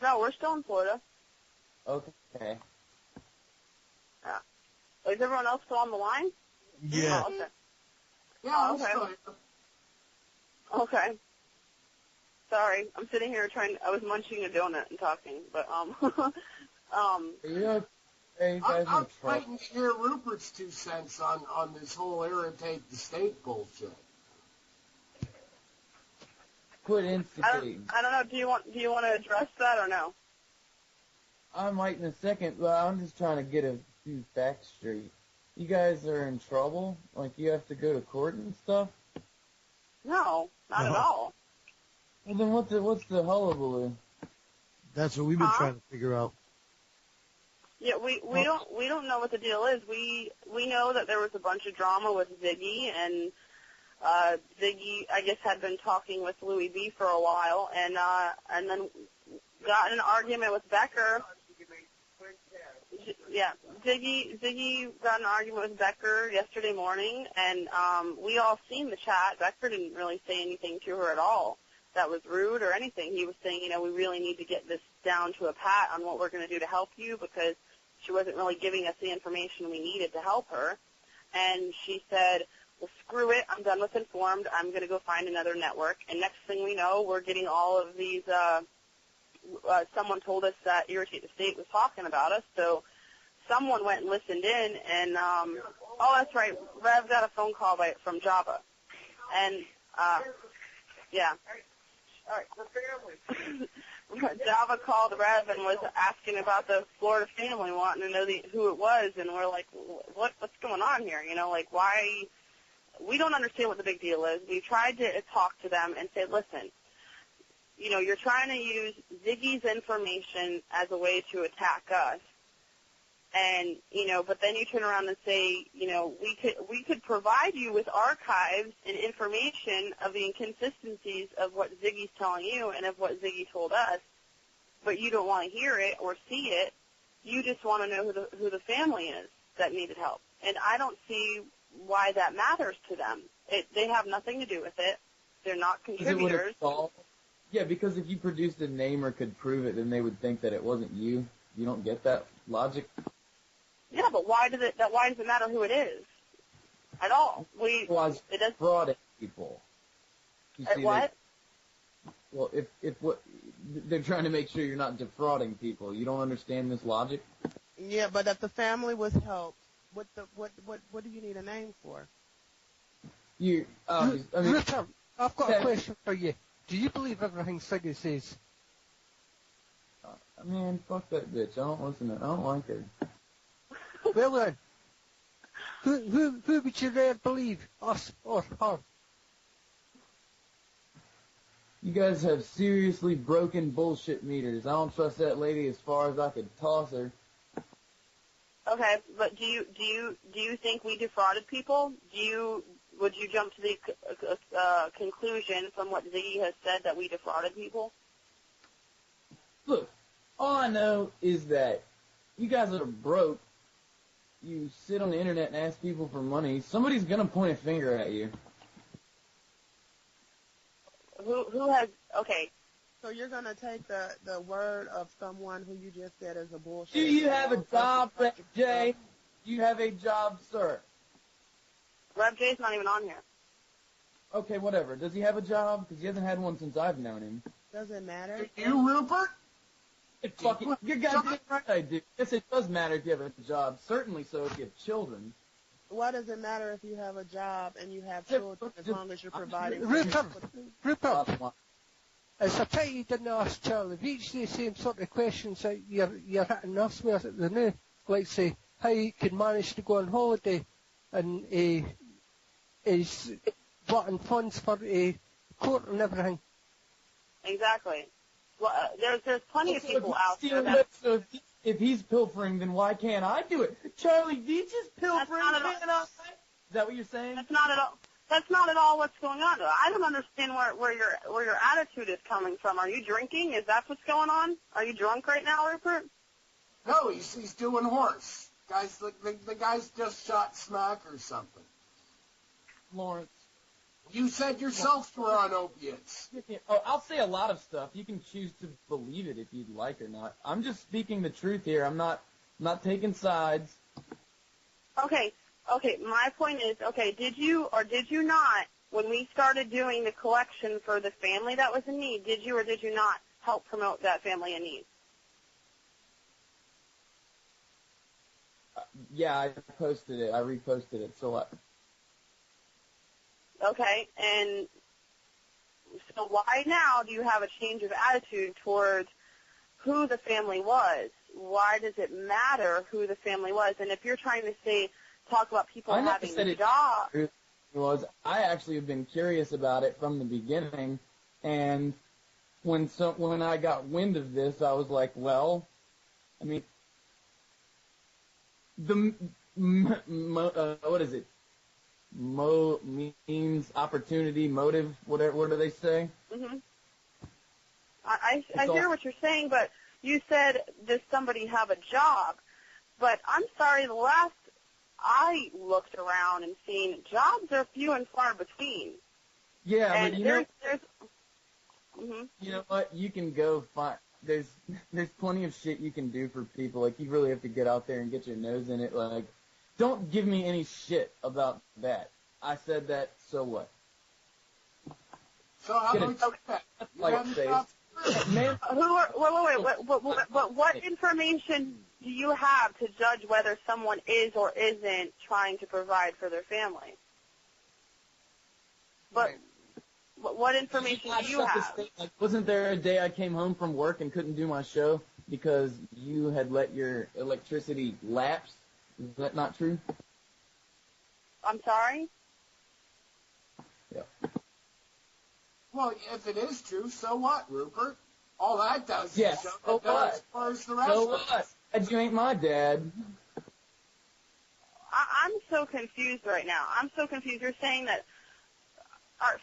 No, we're still in Florida. Okay. Yeah. Is everyone else still on the line? Yeah. Oh, okay. Yeah, I'm Okay. still here. Okay. Sorry, I'm sitting here I was munching a donut and talking, but, Are you okay? You guys I'm in trouble? waiting to hear Rupert's 2 cents on this whole Irritate the State bullshit. Quit instigating. I don't know, do you want to address that or no? I might in a second, but I'm just trying to get a few facts straight. You guys are in trouble? Like, you have to go to court and stuff? No, not at all. Well, then what's the hullabaloo? That's what we've been trying to figure out. Yeah, we don't know what the deal is. We know that there was a bunch of drama with Ziggy, and Ziggy, I guess, had been talking with Louis B for a while, and then got in an argument with Becker. Yeah, Ziggy got in an argument with Becker yesterday morning, and we all seen the chat. Becker didn't really say anything to her at all that was rude or anything. He was saying, we really need to get this down to a pat on what we're going to do to help you, because she wasn't really giving us the information we needed to help her. And she said, well, screw it, I'm done with Informed. I'm going to go find another network. And next thing we know, we're getting all of these, someone told us that Irritate the State was talking about us, so someone went and listened in, and, oh, that's right, Rev got a phone call from Java. And, yeah. All right, the family. Java called Rev and was asking about the Florida family, wanting to know who it was, and we're like, what's going on here? Why? We don't understand what the big deal is. We tried to talk to them and say, listen, you're trying to use Ziggy's information as a way to attack us. And, but then you turn around and say, we could provide you with archives and information of the inconsistencies of what Ziggy's telling you and of what Ziggy told us, but you don't want to hear it or see it. You just want to know who the family is that needed help. And I don't see why that matters to them. They have nothing to do with it. They're not contributors. Yeah, because if you produced a name or could prove it, then they would think that it wasn't you. You don't get that logic? Yeah, but why does it matter who it is at all? It does fraud people. You see, what? If they're trying to make sure you're not defrauding people. You don't understand this logic? Yeah, but if the family was helped, what do you need a name for? Richard, I've got a question for you. Do you believe everything Siggy says? Man, fuck that bitch. I don't listen to her. I don't like her. Well then, who would you rather believe, us or her? You guys have seriously broken bullshit meters. I don't trust that lady as far as I could toss her. Okay, but do you think we defrauded people? Would you jump to the conclusion from what Ziggy has said that we defrauded people? Look, all I know is that you guys are broke. You sit on the internet and ask people for money. Somebody's gonna point a finger at you. Who has? Okay. So you're gonna take the word of someone who you just said is a bullshit. Do you have a job, Rev J? Do you have a job, sir? Rev J's not even on here. Okay, whatever. Does he have a job? Because he hasn't had one since I've known him. Does it matter? You, Rupert? You're goddamn right I do. Yes, it does matter if you have a job. Certainly so if you have children. Why does it matter if you have a job and you have children as long as you're providing? Rupert, it's a pity you didn't ask Charlie Beach the same sort of questions that you're hitting us with at the new. Like, say, how he could manage to go on holiday and is wanting funds for a court and everything. Exactly. Well, there's plenty of people out there. So if he's pilfering, then why can't I do it? Charlie Beach is pilfering, can't I? Is that what you're saying? That's not at all what's going on. I don't understand where your attitude is coming from. Are you drinking? Is that what's going on? Are you drunk right now, Rupert? No, he's doing horse. Guys, the guy's just shot smack or something. Lawrence. You said yourself you were on opiates. Oh, I'll say a lot of stuff. You can choose to believe it if you'd like or not. I'm just speaking the truth here. I'm not taking sides. Okay. My point is, did you or did you not, when we started doing the collection for the family that was in need, did you or did you not help promote that family in need? Yeah, I posted it. I reposted it. So what? Okay, and so why now do you have a change of attitude towards who the family was? Why does it matter who the family was? And if you're trying to talk about people having a job. I actually have been curious about it from the beginning, and when I got wind of this, I was like, well, I mean, what is it? Means, opportunity, motive, whatever. What do they say? Mm-hmm. I hear what you're saying, but you said, does somebody have a job? But I'm sorry, the last I looked around and seen, jobs are few and far between. Yeah, and but you know what? You can go find. There's plenty of shit you can do for people. Like, you really have to get out there and get your nose in it. Like, don't give me any shit about that. I said that, so what? So how about that? Like, say, man. What information do you have to judge whether someone is or isn't trying to provide for their family? What information do you have? Like, wasn't there a day I came home from work and couldn't do my show because you had let your electricity lapse? Is that not true? I'm sorry? Yeah. Well, if it is true, so what, Rupert? All that does yes. is show so that what? as far as the rest so of what? us. Dad, you ain't my dad. I'm so confused right now. I'm so confused. You're saying that,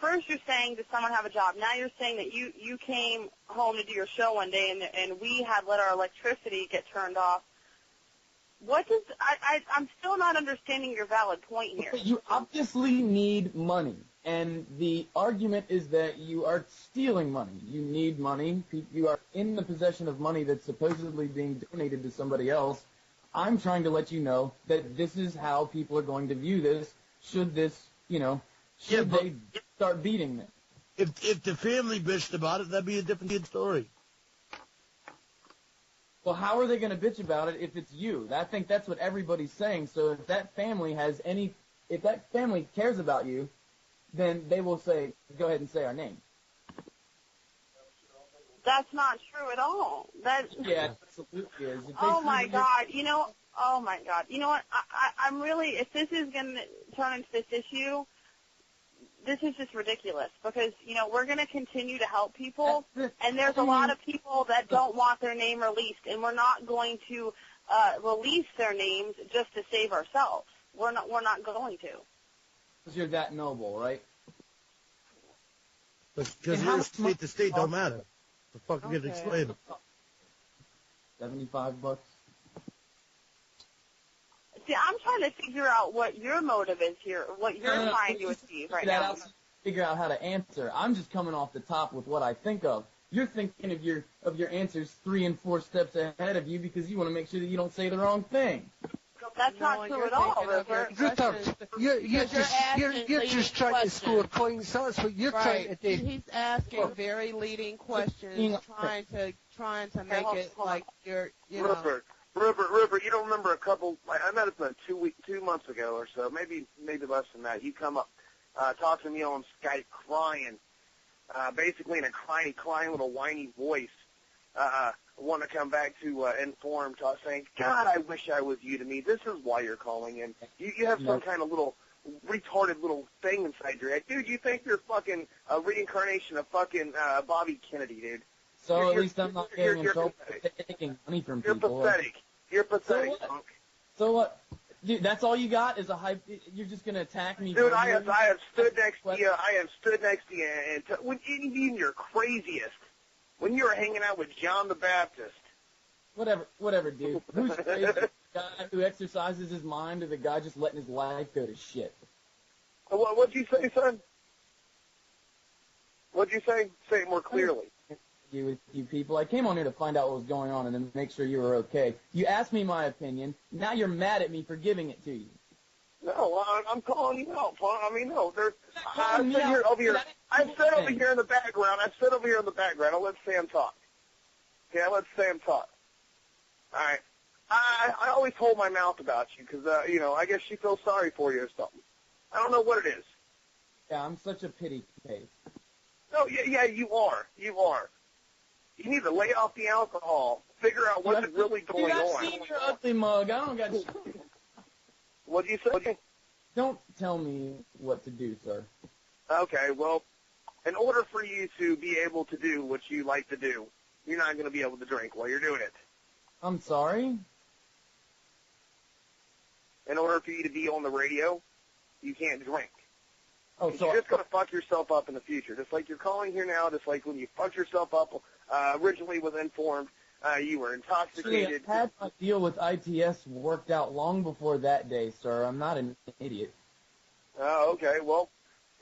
first you're saying, does someone have a job? Now you're saying that you came home to do your show one day and we had let our electricity get turned off. What does, I'm still not understanding your valid point here. You obviously need money. And the argument is that you are stealing money. You need money. You are in the possession of money that's supposedly being donated to somebody else. I'm trying to let you know that this is how people are going to view this. Should this, should they start beating them? If the family bitched about it, that'd be a different story. Well, how are they going to bitch about it if it's you? I think that's what everybody's saying. So if that family cares about you, then they will say, go ahead and say our name. That's not true at all. Yeah, it absolutely is. Oh my God. Oh my God. You know what? I'm really, if this is going to turn into this issue, this is just ridiculous because, we're going to continue to help people, and there's a lot of people that don't want their name released, and we're not going to release their names just to save ourselves. We're not going to. Because you're that noble, right? Because we're state to state don't matter. The fuck we get to explain. $75. See, I'm trying to figure out what your motive is here, what you're trying to achieve right now. Figure out how to answer. I'm just coming off the top with what I think of. You're thinking of your answers 3 and 4 steps ahead of you because you want to make sure that you don't say the wrong thing. That's not true at all, Rupert. You're just trying to score points. That's what you're trying to do. He's asking very leading questions, trying to make it like you're, Rupert, you don't remember I met up 2 months ago or so, maybe less than that. You come up, talk to me on Skype crying, basically in a crying little whiny voice, want to come back to Inform, saying, God, I wish I was you to me. This is why you're calling in. You have some kind of little retarded little thing inside your head. Dude, you think you're fucking a reincarnation of fucking Bobby Kennedy, dude. So at least I'm not getting in trouble for taking money from people. You're pathetic, punk. So what? Dude, that's all you got is a hype. You're just gonna attack me. Dude, I have stood next to you. I have stood next to you, and when even your craziest, when you were hanging out with John the Baptist. Whatever, dude. Who's crazy? The guy who exercises his mind, or the guy just letting his life go to shit? What'd you say, son? What'd you say? Say it more clearly. With you people. I came on here to find out what was going on and then make sure you were okay. You asked me my opinion. Now you're mad at me for giving it to you. No, I'm calling you out. I mean, no. I'm sitting here over here. I'm sitting over here in the background. I'll let Sam talk. Okay, I'll let Sam talk. All right. I always hold my mouth about you because, I guess she feels sorry for you or something. I don't know what it is. Yeah, I'm such a pity case. No, yeah, you are. You are. You need to lay off the alcohol. Figure out what's really going on. I've seen your ugly mug. I don't got. What'd you say? Don't tell me what to do, sir. Okay, well, in order for you to be able to do what you like to do, you're not going to be able to drink while you're doing it. I'm sorry? In order for you to be on the radio, you can't drink. Oh, so you're just going to fuck yourself up in the future. Just like you're calling here now, just like when you fucked yourself up originally was informed you were intoxicated. Actually, I had my deal with ITS worked out long before that day, sir. I'm not an idiot. Oh, okay. Well,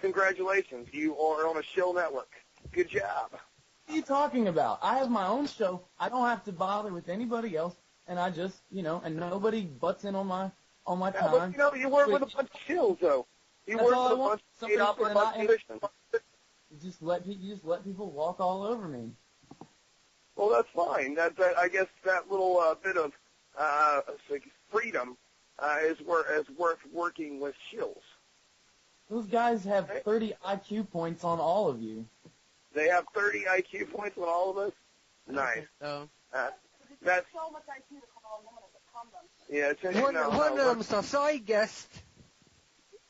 congratulations. You are on a shill network. Good job. What are you talking about? I have my own show. I don't have to bother with anybody else, and I just, and nobody butts in on my time. But, you work with a bunch of shills, though. You That's work all with I a want. bunch of Somebody state-opera that I- musicians. You just let people walk all over me. Well, that's fine. I guess that little bit of freedom is worth working with shills. Those guys have 30 IQ points on all of you. They have 30 IQ points on all of us? Nice. So. That's so much IQ to call them yeah. One of them's a side guest.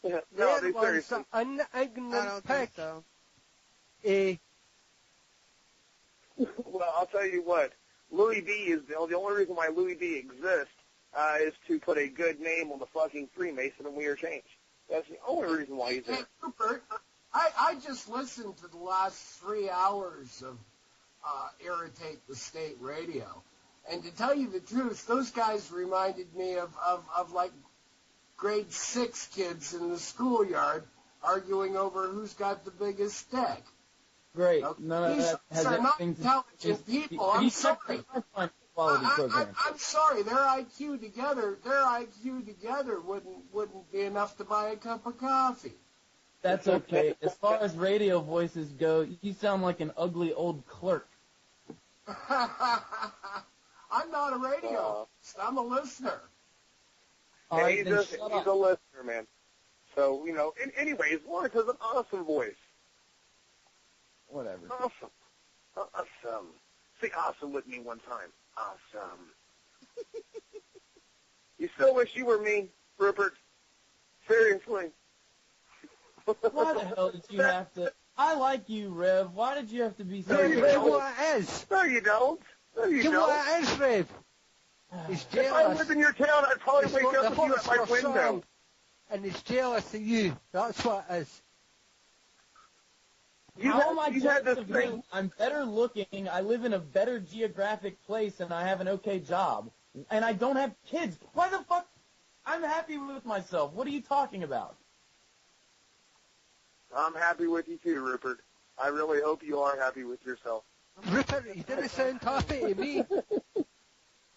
No, The other they one's seriously. an I ignorant don't pig. think so. Well, I'll tell you what. Louis B is the only reason why Louis B exists is to put a good name on the fucking Freemason, and we are changed. That's the only reason why he's there. Hey, Rupert, I just listened to the last 3 hours of Irritate the State Radio. And to tell you the truth, those guys reminded me of like grade 6 kids in the schoolyard arguing over who's got the biggest dick. Great. Okay. None of that has These are not anything to intelligent people. I'm sorry. Quality program. I'm sorry. Their IQ together wouldn't be enough to buy a cup of coffee. That's okay. As far as radio voices go, you sound like an ugly old clerk. I'm not a radio. I'm a listener. All And right, he's then a shut up. listener, man. So, anyways, Lawrence has an awesome voice. Whatever. Awesome. Awesome. Say awesome with me one time. Awesome. You still wish you were me, Rupert? Seriously. Why the hell did you have to? I like you, Rev. Why did you have to be so? No, you Rev, don't. what it is? No, you don't. No, you You know don't. what it is, Rev? He's If I jealous. lived in your town, I'd probably He's wake got up the with you at hots my for window. song, and he's jealous of you. That's what it is. How am I you jealous had this of thing. you? I'm better looking. I live in a better geographic place, and I have an okay job. And I don't have kids. Why the fuck? I'm happy with myself. What are you talking about? I'm happy with you too, Rupert. I really hope you are happy with yourself. Rupert, you didn't sound happy to me.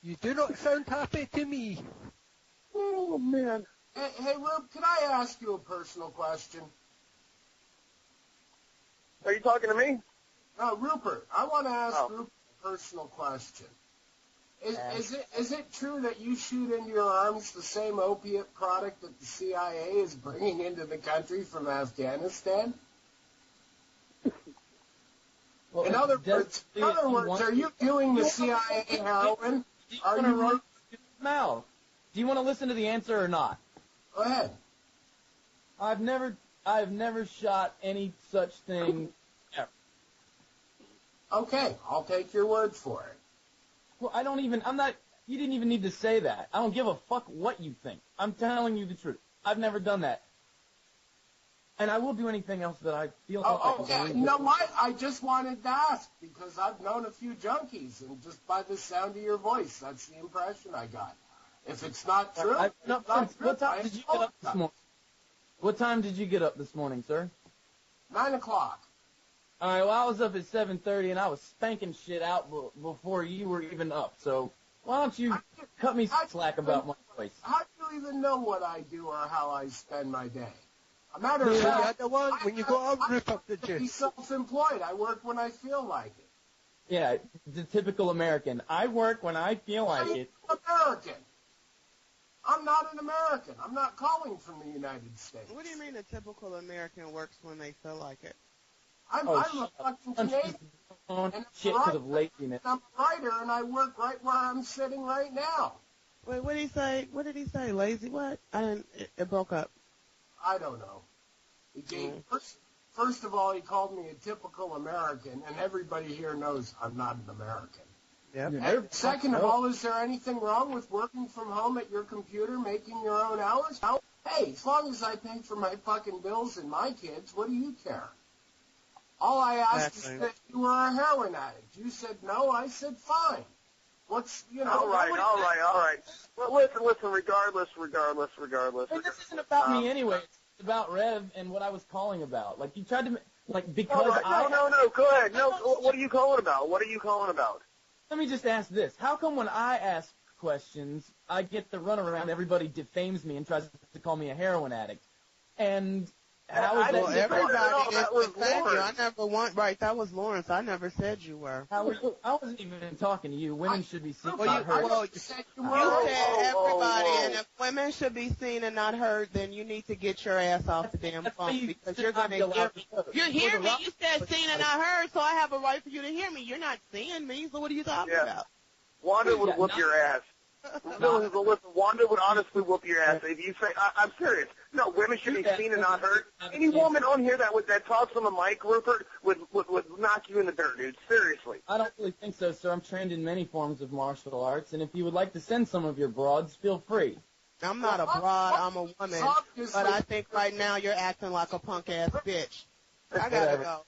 You do not sound happy to me. Oh, man. Hey, Rube, can I ask you a personal question? Are you talking to me? No, Rupert, I want to ask Oh. Rupert a personal question. Is it true that you shoot into your arms the same opiate product that the CIA is bringing into the country from Afghanistan? Well, In other words, are you doing the CIA heroin? Are you run mouth? Do you want to listen to the answer or not? Go ahead. I've never shot any such thing ever. Okay, I'll take your word for it. Well, you didn't even need to say that. I don't give a fuck what you think. I'm telling you the truth. I've never done that. And I will do anything else that I feel like Okay. doing. No, I just wanted to ask because I've known a few junkies, and just by the sound of your voice, that's the impression I got. If it's not true, it's not true. What time did you get up this morning? What time did you get up this morning, sir? 9 o'clock. All right, well, I was up at 7:30, and I was spanking shit out before you were even up. So why don't you cut me some slack about my voice? How do you even know what I do or how I spend my day? A matter of You fact, had the one when you got up, Rupert, did I'm you? self-employed. I work when I feel like it. Yeah, the typical American. I work when I feel like I'm it. American. I'm not an American. I'm not calling from the United States. What do you mean a typical American works when they feel like it? I'm Oh, a shut fucking up. Canadian. On And shit because of laziness. I'm a writer, and I work right where I'm sitting right now. Wait, what did he say? What did he say? Lazy? What? It broke up. I don't know. He gave, first of all, he called me a typical American, and everybody here knows I'm not an American. Yep. And second of all, is there anything wrong with working from home at your computer, making your own hours? Hey, as long as I pay for my fucking bills and my kids, what do you care? All I asked Exactly. is that you were a heroin addict. You said no. I said fine. What's, you know? All right. Well, listen. Regardless. And this isn't about me anyway. It's about Rev and what I was calling about. Like, you tried to, like, because No. Go ahead. No. What are you calling about? Let me just ask this. How come when I ask questions, I get the runaround, everybody defames me and tries to call me a heroin addict? And how is Well, that everybody that was is defend you. I Lawrence. never want. Right, that was Lawrence. I never said you were. I wasn't even talking to you. Women should be seen Well, not heard. you said Whoa. everybody, and if women should be seen and not heard, then you need to get your ass off the damn That's why phone you because should you're not going be to hear allowed me. to vote. You hear For the me? right- You said seen and not heard, so I have a right for you to hear me. You're not seeing me, so what are you talking Yeah. about? Wanda would Yeah, whoop not- your ass. Listen, Wanda would honestly whoop your ass if you say, I'm serious. No, women should be seen and not heard. Any woman on here that talks on the mic, Rupert, would knock you in the dirt, dude. Seriously. I don't really think so, sir. I'm trained in many forms of martial arts, and if you would like to send some of your broads, feel free. I'm not a broad, I'm a woman, but I think right now you're acting like a punk-ass bitch. I gotta Whatever. go.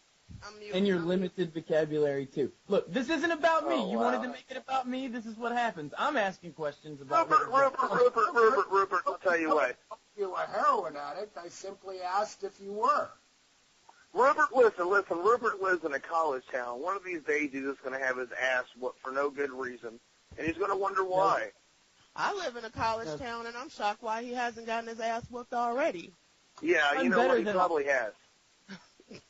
I'm muted. And your limited vocabulary, too. Look, this isn't about me. Oh, You wow. wanted to make it about me. This is what happens. I'm asking questions about Rupert, I'll tell you what. You a heroin addict. I simply asked if you were. Rupert, listen. Rupert lives in a college town. One of these days he's just going to have his ass whooped for no good reason. And he's going to wonder why. I live in a college town, and I'm shocked why he hasn't gotten his ass whooped already. Yeah, I'm you know what? better He than- probably has.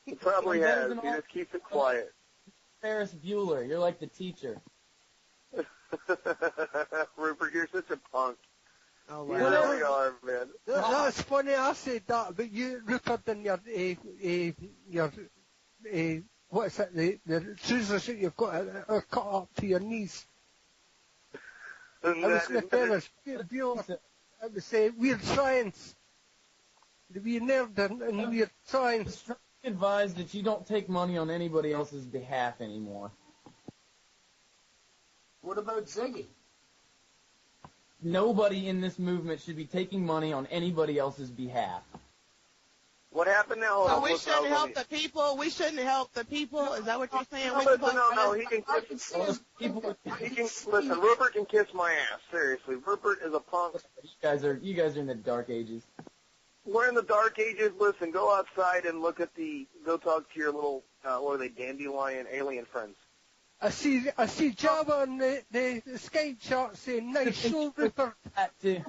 He probably I'm better has. than He all- just keeps it quiet. Ferris Bueller. You're like the teacher. Rupert, you're such a punk. Oh, You wow. really are, man. That's funny I said that, but you, Rupert, in your what's it, the trousers that you've got are cut up to your knees. It was the Ferris Bueller. It was Weird Science. The wee nerd in Weird Science. Advise that you don't take money on anybody else's behalf anymore. What about Ziggy? Nobody in this movement should be taking money on anybody else's behalf. What happened now? Hold So on, we listen, shouldn't let help me- the people? We shouldn't help the people? Is that what you're saying? No, We're listen, supposed no, to- he can I can see his People, listen, Rupert can kiss my ass. Seriously, Rupert is a punk. you guys are in the dark ages. We're in the dark ages. Listen, go outside and go talk to your little, what are they, dandelion alien friends. I see Java on the Skype chart saying, nice show, Rupert. That too.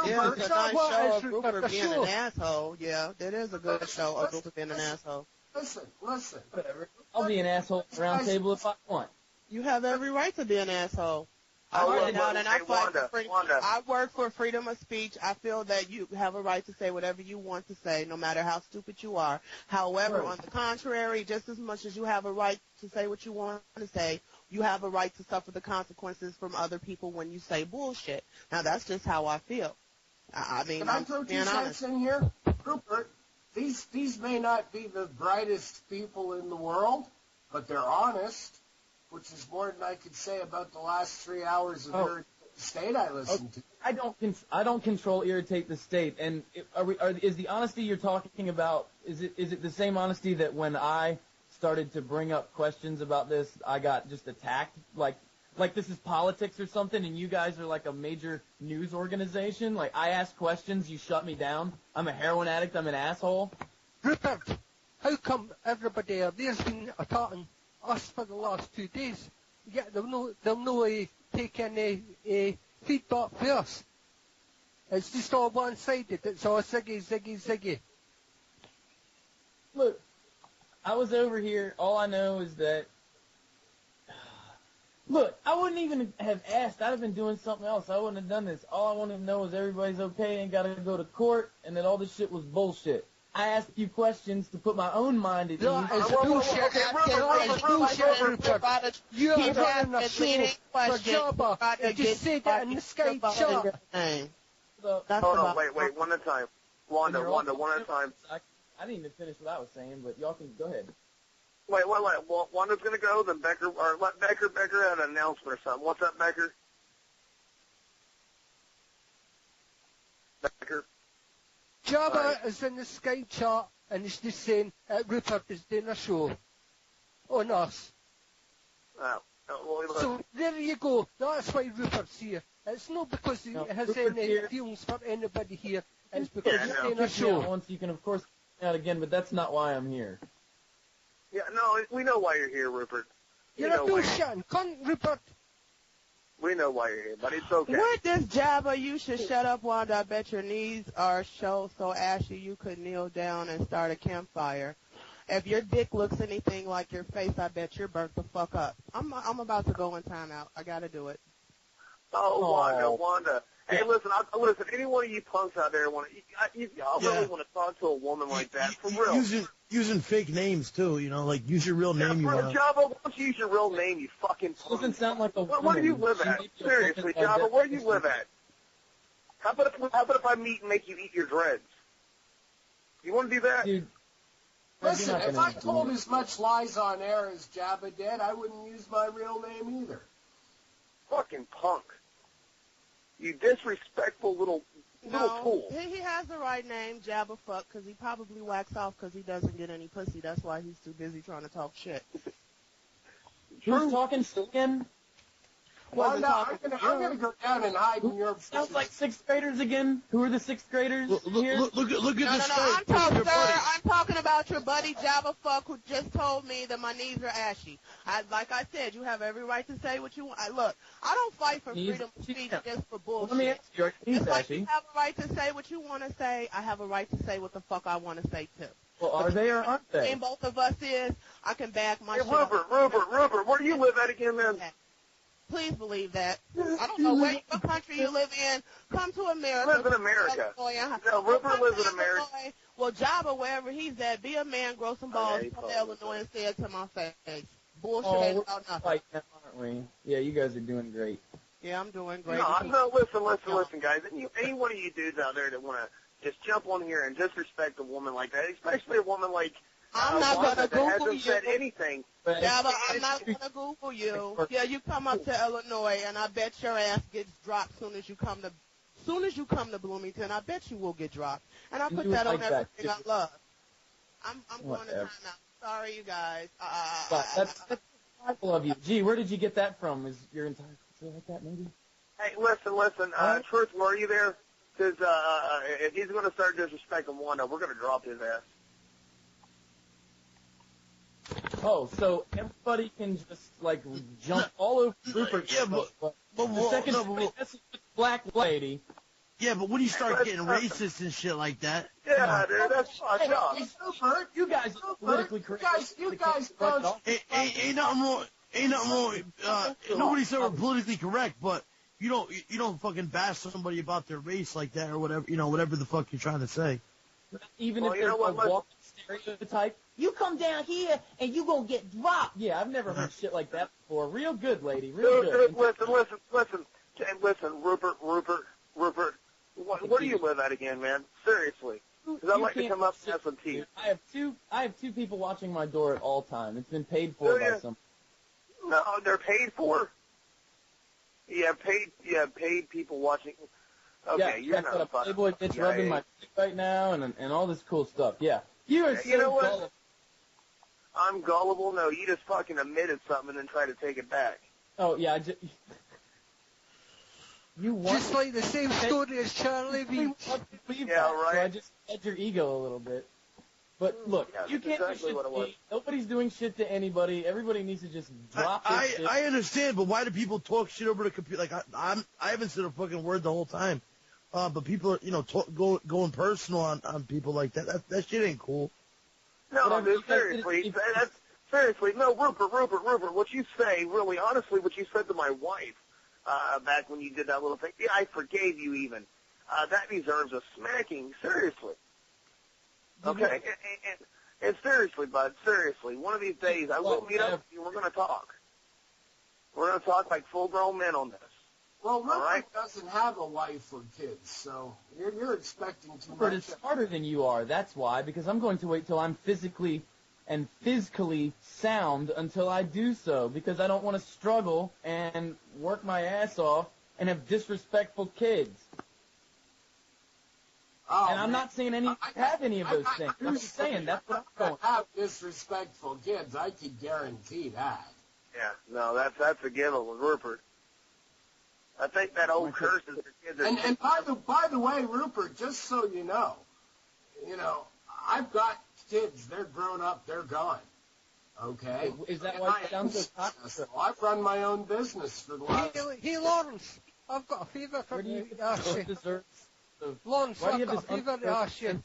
Yeah, Rupert, it's a nice what show is of Rupert Rupert being show? an asshole. Yeah, it is a good show of Rupert being an asshole. listen. Whatever. I'll be an asshole at the round table if I want. You have every right to be an asshole. I Oh, started look, out and I hey, fight Wanda, for freedom. Wanda. I work for freedom of speech. I feel that you have a right to say whatever you want to say, no matter how stupid you are. However, Right. on the contrary, just as much as you have a right to say what you want to say, you have a right to suffer the consequences from other people when you say bullshit. Now, that's just how I feel. I mean, Can I I'm throw two being honest. cents in here? Rupert, these may not be the brightest people in the world, but they're honest, which is more than I could say about the last 3 hours of Irritate the State I listened to. I don't control Irritate the State. And is the honesty you're talking about? Is it the same honesty that when I started to bring up questions about this, I got just attacked? Like this is politics or something, and you guys are like a major news organization? Like, I ask questions, you shut me down? I'm a heroin addict, I'm an asshole? Rupert, how come everybody out there's been attacking us for the last 2 days? Yet they'll no take any feedback for us. It's just all one-sided. It's all Ziggy. Look, I was over here, all I know is that... Look, I wouldn't even have asked. I'd have been doing something else. I wouldn't have done this. All I wanted to know is everybody's okay and got to go to court, and that all this shit was bullshit. I asked you questions to put my own mind at ease. It's bullshit. It's bullshit, Rupert. You're Keep running a asking show for questions. Jabba. You just said that in the Skype chat. So, That's Hold on, about- wait, one at a time. Wanda, one at a time. I didn't even finish what I was saying, but y'all can go ahead. Wait. Wanda's gonna go, then Becker, or let Becker have an announcement or something. What's up, Becker? Becker. Jabba is in the Skype chat and he's just saying Rupert is doing a show on us. So there you go. That's why Rupert's here. It's not because he has any feelings for anybody here. It's because he's doing a show. Once you can, of course, out again, but that's not why I'm here. Yeah, no, we know why you're here, Rupert. You're a bullshit. Come, Rupert. We know why you're here, but it's okay. With this Jabba, you should shut up, Wanda. I bet your knees are so ashy you could kneel down and start a campfire. If your dick looks anything like your face, I bet you're burnt the fuck up. I'm about to go in timeout. I gotta do it. Oh, Wanda. Hey, listen, any one of you punks out there y'all really want to talk to a woman like that, for real. Using fake names, too, like, use your real name. Jabba, why don't you use your real name, you fucking punk? Doesn't sound like a woman. Where do you live at? Seriously, Jabba, where do you live at? How about if I meet and make you eat your dreads? You want to do that? Dude, listen, if I told as much lies on air as Jabba did, I wouldn't use my real name either. Fucking punk. You disrespectful little fool. He has the right name, Jabba Fuck, because he probably whacks off because he doesn't get any pussy. That's why he's too busy trying to talk shit. Who's talking again? Well, no, I'm gonna go down and hide in your. Sounds like sixth graders again. Who are the sixth graders here? Look at this. I'm talking about your buddy Jabba Fuck who just told me that my knees are ashy. Like I said, you have every right to say what you want. Look, I don't fight for freedom of speech just for bullshit. Let me ask you, just like you have a right to say what you want to say, I have a right to say what the fuck I want to say too. Well, are they or aren't they? Between both of us is, I can back my shit up. Rupert, where do you live at again, man? Please believe that. I don't know what country you live in. Come to America. Live in America. No, Rupert lives in America. Well, Jabba, wherever he's at, be a man, grow some balls, come to Illinois and say it to my face. Bullshit ain't about nothing. Right now, aren't we? Yeah, you guys are doing great. Yeah, I'm doing great. No, listen, guys. Any one of you dudes out there that want to just jump on here and disrespect a woman like that, especially a woman like I'm not going to Google you. Said anything. Yeah, but I'm not going to Google you. Yeah, you come up to Illinois, and I bet your ass gets dropped soon as you come to Bloomington. I bet you will get dropped. And I put that on everything I love. I'm going to time out. Sorry, you guys. That's I love you. Gee, where did you get that from? Is your entire culture like that, maybe? Hey, listen. Truth, are you there? Because if he's going to start disrespecting Wanda, we're going to drop his ass. Oh, so everybody can just, like, jump all over Rupert. Yeah, but the second that's a black lady. Yeah, but when you start getting racist and shit like that. Yeah, dude, that's fucked up. Rupert, you guys are politically correct. You guys don't. Ain't nothing wrong. Nobody said we're politically correct, but you don't fucking bash somebody about their race like that or whatever, whatever the fuck you're trying to say. Even if there's a walking stereotype, you come down here and you gonna get dropped. Yeah, I've never heard shit like that before. Real good, lady. Real good. Listen, Rupert. Where do you live at again, man? Seriously. Because I'd like to come up and have some tea. I have two people watching my door at all time. It's been paid for by some. No, they're paid for? Yeah, paid people watching. Okay, you're not a Playboy bitch rubbing my dick right now and all this cool stuff. Yeah. You are so gullible. I'm gullible? No, you just fucking admitted something and then try to take it back. Oh, yeah, just like the same story as Charlie V. Yeah, right. So I just fed your ego a little bit. But look, you can't do shit to me. Nobody's doing shit to anybody. Everybody needs to just drop this shit. I understand, but why do people talk shit over the computer? Like, I haven't said a fucking word the whole time. But people are, going personal on people like that. That shit ain't cool. No, dude, seriously. Seriously, no, Rupert, what you say, really, honestly, what you said to my wife, back when you did that little thing, yeah, I forgave you even. That deserves a smacking, seriously. Okay? And seriously, bud, seriously, one of these days I will meet up with you and we're going to talk. We're going to talk like full-grown men on this. Well, Rupert doesn't have a wife or kids, so you're expecting too much. But it's harder than you are, that's why, because I'm going to wait till I'm physically sound until I do so, because I don't want to struggle and work my ass off and have disrespectful kids. Oh, and I'm man. not saying have any of those things. I'm just saying that's what I'm going. Have disrespectful kids. I can guarantee that. Yeah, no, that's a given with Rupert. I think that old curse is for kids. And by the way, Rupert, just so you know, I've got kids. They're grown up. They're gone. Okay. Is that why you sound so toxic? I've run my own business for the last. Hey, Lawrence, I've got a favour for you to ask you. Lawrence, I've got a favour to ask you.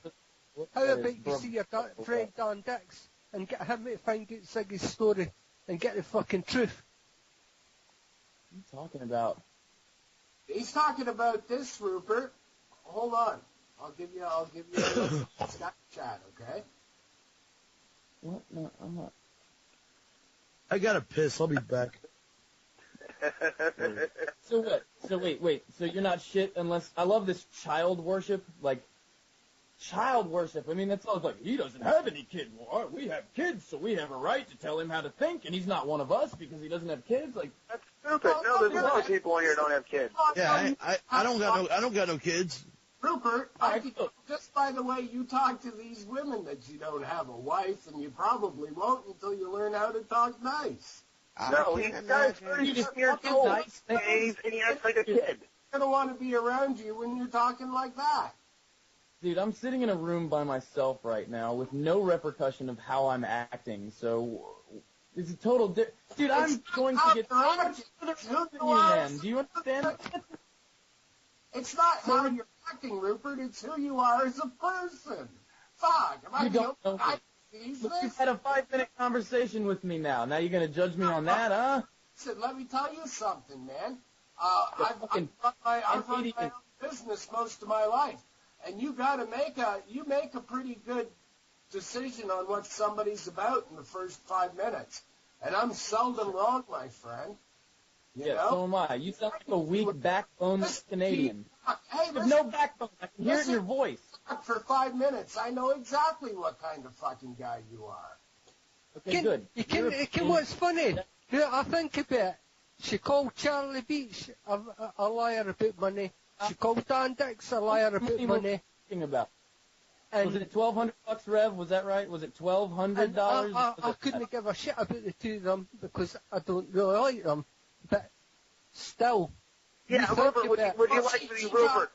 How about you see your friend Dan Dix and get him to find out Ziggy's story and get the fucking truth? What are you talking about? He's talking about this, Rupert. Hold on. I'll give you a Skype chat, okay? What? No, I'm not. I gotta piss. I'll be back. So what? So wait. So you're not shit unless I love this child worship, like child worship. I mean, that's all like he doesn't have any kids. Well, we have kids, so we have a right to tell him how to think, and he's not one of us because he doesn't have kids. Like that's stupid. No, there's a lot of people in here who don't have kids. Yeah, I don't got no kids. Rupert, just by the way you talk to these women that you don't have a wife, and you probably won't until you learn how to talk nice. No, he's got 30-something years old, and he acts like a kid. I don't want to be around you when you're talking like that. Dude, I'm sitting in a room by myself right now with no repercussion of how I'm acting, so it's a total Dude, I'm going to get so much further than you, man. Do you understand? It's not how you're acting, Rupert. It's who you are as a person. Fuck. You don't know me. Look, you've had a 5-minute conversation with me now. Now you're going to judge me on that, huh? Listen, let me tell you something, man. I've run my own business most of my life. And you got to make a pretty good decision on what somebody's about in the first 5 minutes. And I'm seldom wrong, my friend. You know? So am I. You sound like a weak backboneless Canadian. Hey, you have no backbone. I can hear it in your voice. For 5 minutes, I know exactly what kind of fucking guy you are. Okay, good. What's funny? I think about it. She called Charlie Beach a liar about money. She called Dan Dix a liar about money. About? Was it $1,200, Rev? Was that right? Was it $1,200? I couldn't give a shit about the two of them because I don't really like them. But still. Yeah, Rupert, would you like to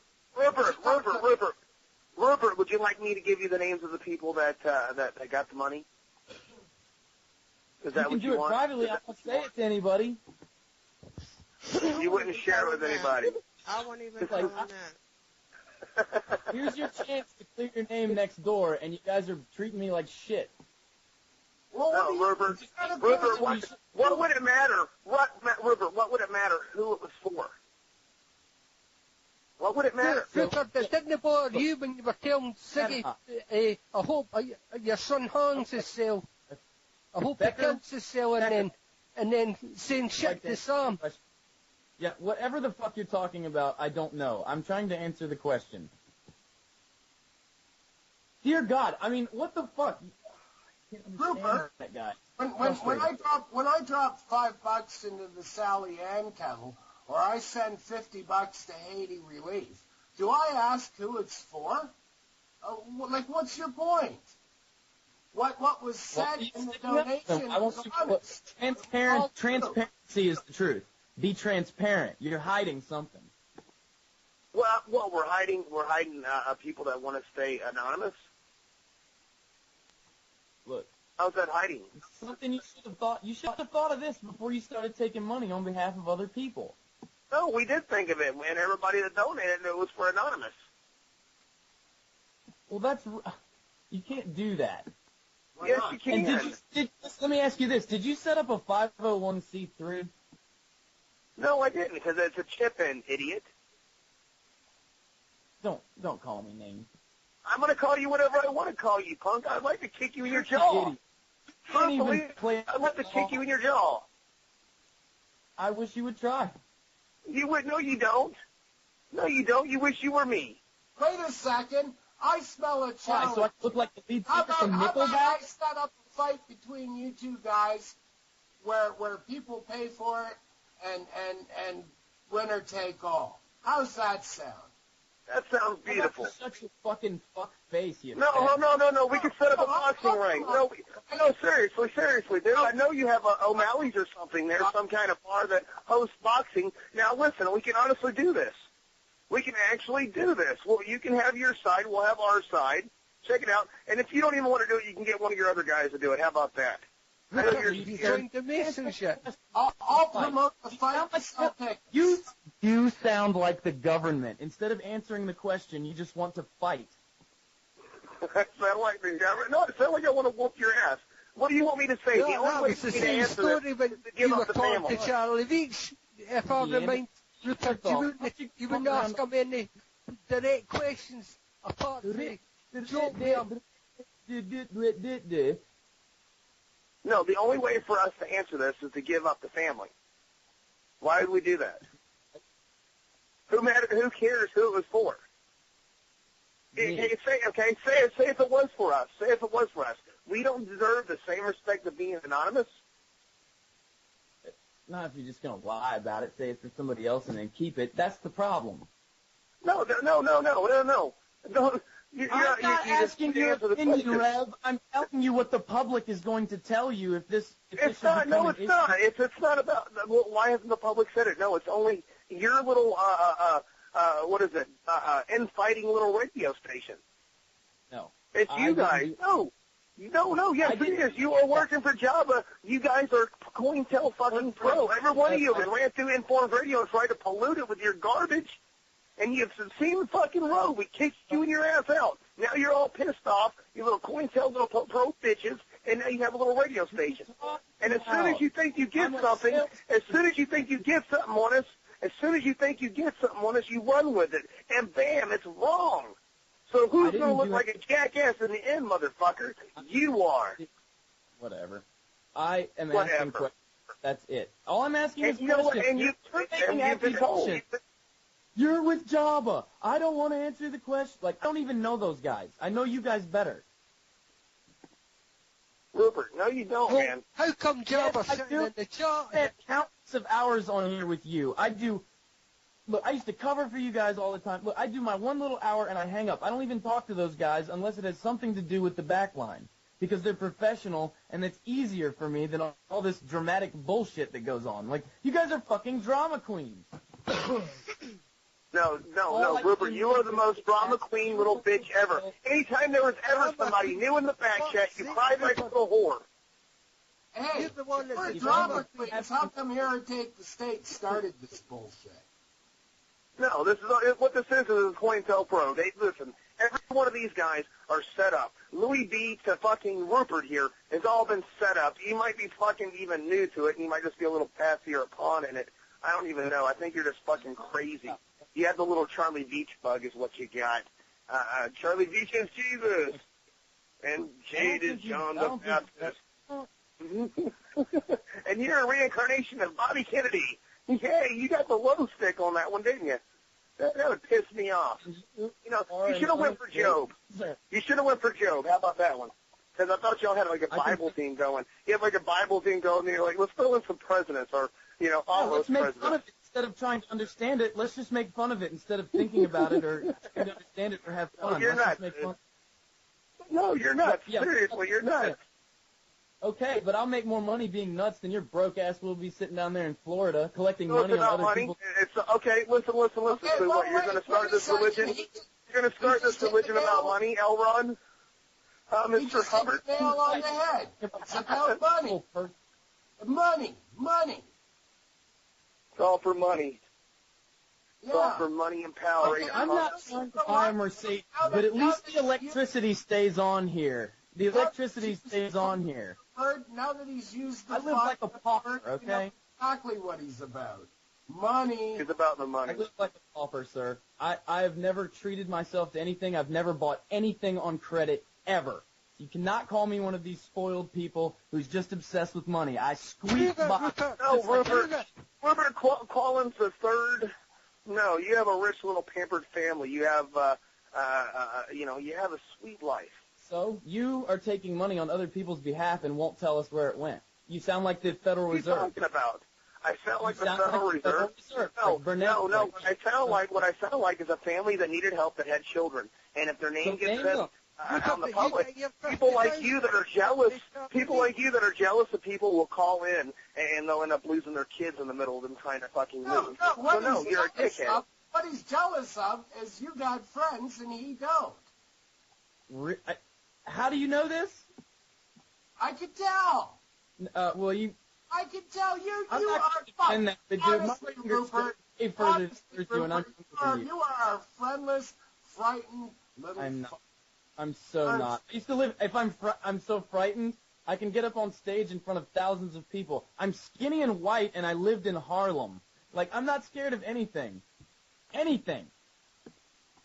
Rupert, would you like me to give you the names of the people that got the money? Is that what you want? You can do it privately. I won't say it to anybody. You wouldn't share it with anybody. I won't even tell them that. Here's your chance to clear your name next door, and you guys are treating me like shit. No, Rupert, what would it matter? Rupert, what would it matter who it was for? What would it matter? Rupert, it didn't bother you when you were telling Siggy, I hope your son Hans is sale. I hope he kills his sale and then saying shit to Sam. Yeah, whatever the fuck you're talking about, I don't know. I'm trying to answer the question. Dear God, I mean, what the fuck? Rupert, that guy. When I drop $5 into the Sally Ann kettle, or I send $50 to Haiti Relief, do I ask who it's for? What's your point? What was said in the donation was honest. Transparency is the truth. Be transparent. You're hiding something. Well, we're hiding people that want to stay anonymous. Look. How's that hiding? It's something you should have thought. You should have thought of this before you started taking money on behalf of other people. No, we did think of it, and everybody that donated it was for anonymous. Well, you can't do that. Yes, you can. And let me ask you this: did you set up a 501c3? No, I didn't, because it's a chip-in, idiot. Don't call me names. I'm going to call you whatever I want to call you, punk. I'd like to kick you in your jaw. I'd like to kick you in your jaw. I wish you would try. You would? No, you don't. No, you don't. You wish you were me. Wait a second. I smell a challenge. Why, so I look like the lead singer from How about Nickelback? I set up a fight between you two guys where people pay for it and winner take all? How's that sound? That sounds beautiful. Such a fucking fuck face, you No. We can set up a boxing ring. No, seriously, dude. I know you have O'Malley's or something there, some kind of bar that hosts boxing. Now, listen, we can honestly do this. We can actually do this. Well, you can have your side. We'll have our side. Check it out. And if you don't even want to do it, you can get one of your other guys to do it. How about that? I know you're joined the messenger. I'll promote the fight. You sound like the government. Instead of answering the question, you just want to fight. I sound like the government. No, it sounds like I want to whoop your ass. What do you want me to say? The only way for me to answer this is to give up the family. To Charlie Veach, if I remind Rupert, you wouldn't ask him any direct questions apart from the joke him. No, the only way for us to answer this is to give up the family. Why would we do that? Who cares who it was for? Say if it was for us. Say if it was for us. We don't deserve the same respect of being anonymous? Not if you're just going to lie about it, say it's for somebody else, and then keep it. That's the problem. No. I'm not asking your opinion, Rev. I'm telling you what the public is going to tell you if this. It's not. No, it's not. It's not about. Well, why hasn't the public said it? No, it's only your little what is it? Infighting little radio station. No, it's you guys. No. Yes, it is. You are working for Jabba. You guys are COINTELPRO. Every one of you has ran through Informed Radio and tried to pollute it with your garbage. And you've seen the fucking road. We kicked you and your ass out. Now you're all pissed off, you little COINTELPRO bitches, and now you have a little radio station. And as soon as you think you get something, you run with it. And bam, it's wrong. So who's going to look like a jackass in the end, motherfucker? You are. Whatever. I am asking questions. That's it. All I'm asking is questions. And you've been told. You're with Jabba. I don't want to answer the question. Like, I don't even know those guys. I know you guys better. Rupert, no you don't, man. How come Jabba sitting in the chat? I spent countless of hours on here with you. Look, I used to cover for you guys all the time. Look, I do my one little hour and I hang up. I don't even talk to those guys unless it has something to do with the back line. Because they're professional, and it's easier for me than all this dramatic bullshit that goes on. Like, you guys are fucking drama queens. No, Rupert, you are the most drama queen little bitch ever. Anytime there was ever somebody new in the back chat, you cried like a little whore. Hey, we're drama queens. How come here and take the state started this bullshit? No, this is what this is COINTELPRO. Listen, every one of these guys are set up. Louis B to fucking Rupert here has all been set up. You might be fucking even new to it, and you might just be a little patsy or a pawn in it. I don't even know. I think you're just fucking crazy. You have the little Charlie Beach bug is what you got. Charlie Beach is Jesus. And Jade is John the Baptist. And you're a reincarnation of Bobby Kennedy. Yeah, you got the low stick on that one, didn't you? That would piss me off. You should have went for Job. You should have went for Job. How about that one? Because I thought y'all had like a Bible theme going. You have like a Bible theme going, and you're like, let's throw in some presidents or, almost presidents. Fun of it instead of trying to understand it. Let's just make fun of it instead of thinking about it or trying to understand it or have fun. No, you're nuts. No, you're nuts. Seriously, you're nuts. Okay, but I'll make more money being nuts than your broke ass will be sitting down there in Florida collecting money on other people. Okay, listen. Okay, so what, you're going to start this religion? You're going to start this religion about money, Elron? Mr. Hubbard? Nail on the head. It's about money. Money. It's all for money. Yeah. It's all for money and power. Okay, I'm not trying to buy a Mercedes, but at least the electricity stays on here. The electricity stays on here. Now that he's used the I live like a pauper, okay? You know exactly what he's about. Money. It's about the money. I live like a pauper, sir. I have never treated myself to anything. I've never bought anything on credit, ever. You cannot call me one of these spoiled people who's just obsessed with money. I squeak by. No, Robert Collins III. No, you have a rich little pampered family. You have, you have a sweet life. So you are taking money on other people's behalf and won't tell us where it went. You sound like the Federal Reserve. What are you talking about? I sound like the sound Federal like the Reserve. Federal Reserve, No, like Burnett, no. like- What I sound like is a family that needed help that had children, and if their name gets said out in the public, people like you that are jealous, of people will call in, and they'll end up losing their kids in the middle of them trying to fucking move. So you're a dickhead. What he's jealous of is you got friends and he don't. How do you know this? I could tell. Well, you. I can tell you. I'm You not are saying that, but honestly, Rupert. Honestly, you, and I'm Rupert, you are a friendless, frightened little. I'm not. I'm so not. I used to live. If I'm so frightened, I can get up on stage in front of thousands of people. I'm skinny and white, and I lived in Harlem. Like, I'm not scared of anything. Anything.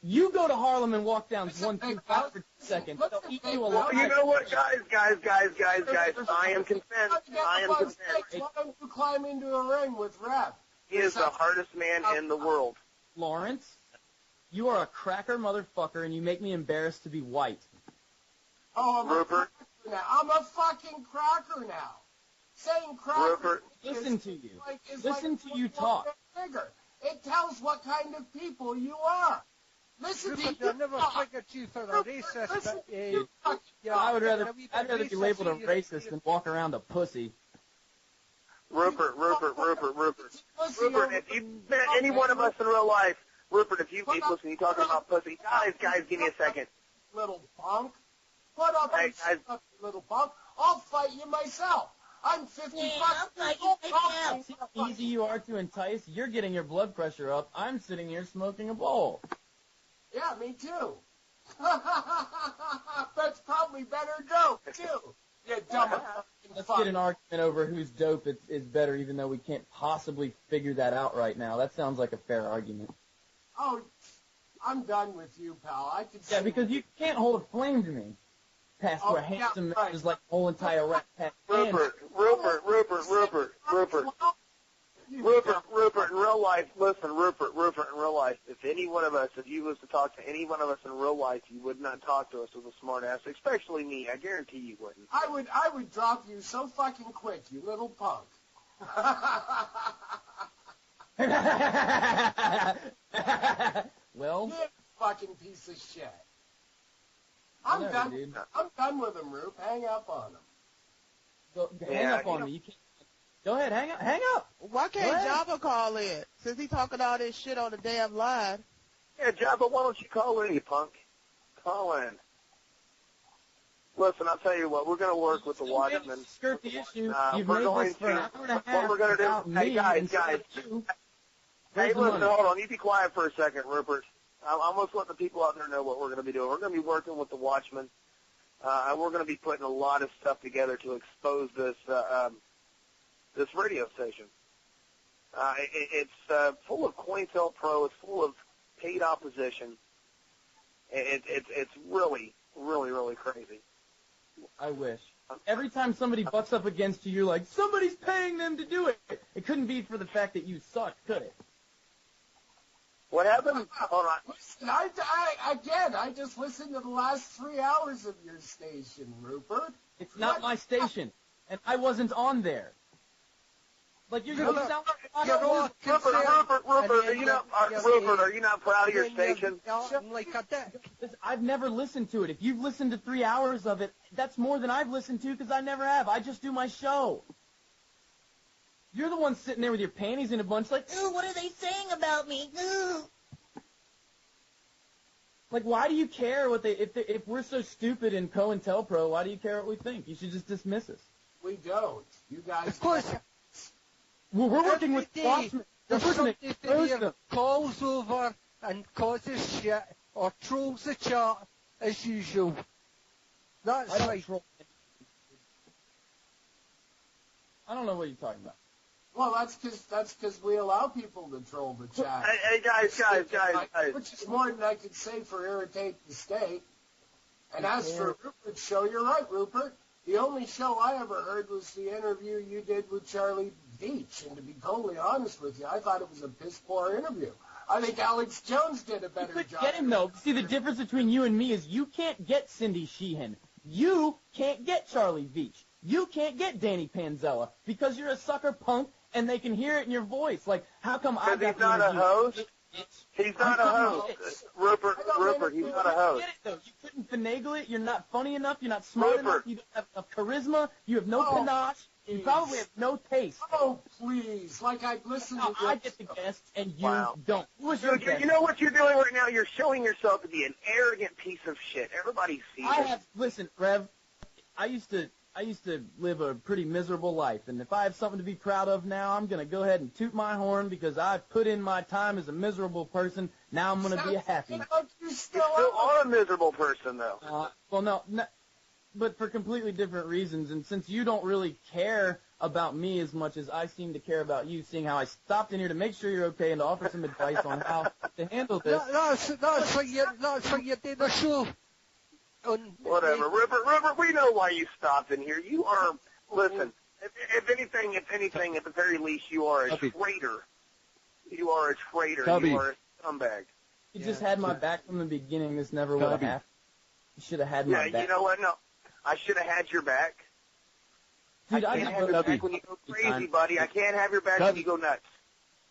You go to Harlem and walk down 125 for 2 seconds. They'll eat you alive. You know what, guys? I am convinced. Why don't you climb into a ring with Rev? He is the hardest man in the world. Lawrence, you are a cracker motherfucker, and you make me embarrassed to be white. Oh, Rupert. I'm a fucking cracker now. Saying cracker. Rupert. Listen to you. Is Listen to you talk. Bigger. It tells what kind of people you are. Listen Rupert, to you. I never figured you for a racist, but I'd rather be labeled a racist than walk around a pussy. Rupert, if you met any one of us in real life, Rupert, if you listen, you talking about pussy. Guys, give me a second. Little punk. Put up a little punk. I'll fight you myself. I'm 50 bucks. See how easy you are to entice? You're getting your blood pressure up. I'm sitting here smoking a bowl. Yeah, me too. That's probably better dope, too. You dumb Let's get an argument over whose dope is better, even though we can't possibly figure that out right now. That sounds like a fair argument. Oh, I'm done with you, pal. I can see. Yeah, because you can't hold a flame to me. Past where handsome man is like the whole entire rat pack. Rupert, in real life, listen, Rupert, in real life, if you was to talk to any one of us in real life, you would not talk to us as a smart ass, especially me. I guarantee you wouldn't. I would drop you so fucking quick, you little punk. Well, you fucking piece of shit. I'm done. Dude. I'm done with him, Rupe. Hang up on him. Hang up on me. You can't. Go ahead, hang up. Why can't Java call in? Since he talking all this shit on the damn line. Yeah, Java, why don't you call in, you punk? Call in. Listen, I'll tell you what, we're going to work with the Watchmen. Skirt the issue. You've we're made going this for an hour and a half. What we're going to do, hey, guys. Hey, listen, hold on. You be quiet for a second, Rupert. I'm going to let the people out there know what we're going to be doing. We're going to be working with the Watchmen, and we're going to be putting a lot of stuff together to expose this radio station. It's full of COINTELPRO. It's full of paid opposition. It's really, really, really crazy. I wish. Every time somebody butts up against you, you're like, somebody's paying them to do it. It couldn't be for the fact that you suck, could it? What happened? Hold on. Listen, I just listened to the last 3 hours of your station, Rupert. It's not my station, and I wasn't on there. Like you sound like Rupert, are you not proud of your station? Like a dick. I've never listened to it. If you've listened to 3 hours of it, that's more than I've listened to because I never have. I just do my show. You're the one sitting there with your panties in a bunch like, ooh, what are they saying about me? Ooh. Like, why do you care what if we're so stupid in COINTELPRO, why do you care what we think? You should just dismiss us. We don't. You guys. Of course. Well, we're working with Watchmen. There's somebody there calls over and causes shit or trolls the chat as usual. That's right. I don't know what you're talking about. Well, that's because we allow people to troll the chat. Hey, guys. Which is more than I could say for irritate the state. And as for Rupert's show, you're right, Rupert. The only show I ever heard was the interview you did with Charlie Beach. And to be totally honest with you, I thought it was a piss-poor interview. I think Alex Jones did a better job. Get him, though. See, the difference between you and me is you can't get Cindy Sheehan. You can't get Charlie Beach. You can't get Danny Panzella because you're a sucker punk and they can hear it in your voice. Like, how come I got He's not a host. He's not a host. Rupert, he's not a host. Get it, though. You couldn't finagle it. You're not funny enough. You're not smart enough. You don't have enough charisma. You have no panache. You probably have no taste. Oh, please. Like I'd listen to I get the guest, and you don't. Who was your guest? You know what you're doing right now? You're showing yourself to be an arrogant piece of shit. Everybody sees it. Listen, Rev, I used to live a pretty miserable life, and if I have something to be proud of now, I'm going to go ahead and toot my horn because I've put in my time as a miserable person. Now I'm going to be a happy one. You still are a miserable person, though. Well, no, but for completely different reasons, and since you don't really care about me as much as I seem to care about you, seeing how I stopped in here to make sure you're okay and to offer some advice on how to handle this. That's what you did the show. Whatever. River, we know why you stopped in here. You are, listen, if anything, at the very least, you are a traitor. You are a traitor. Cubby. You are a scumbag. You just had my back from the beginning. This never would have happened. You should have had my back. You know what? No, I should have had your back. Dude, I can't have your back when you go crazy, buddy. I can't have your back when you go nuts.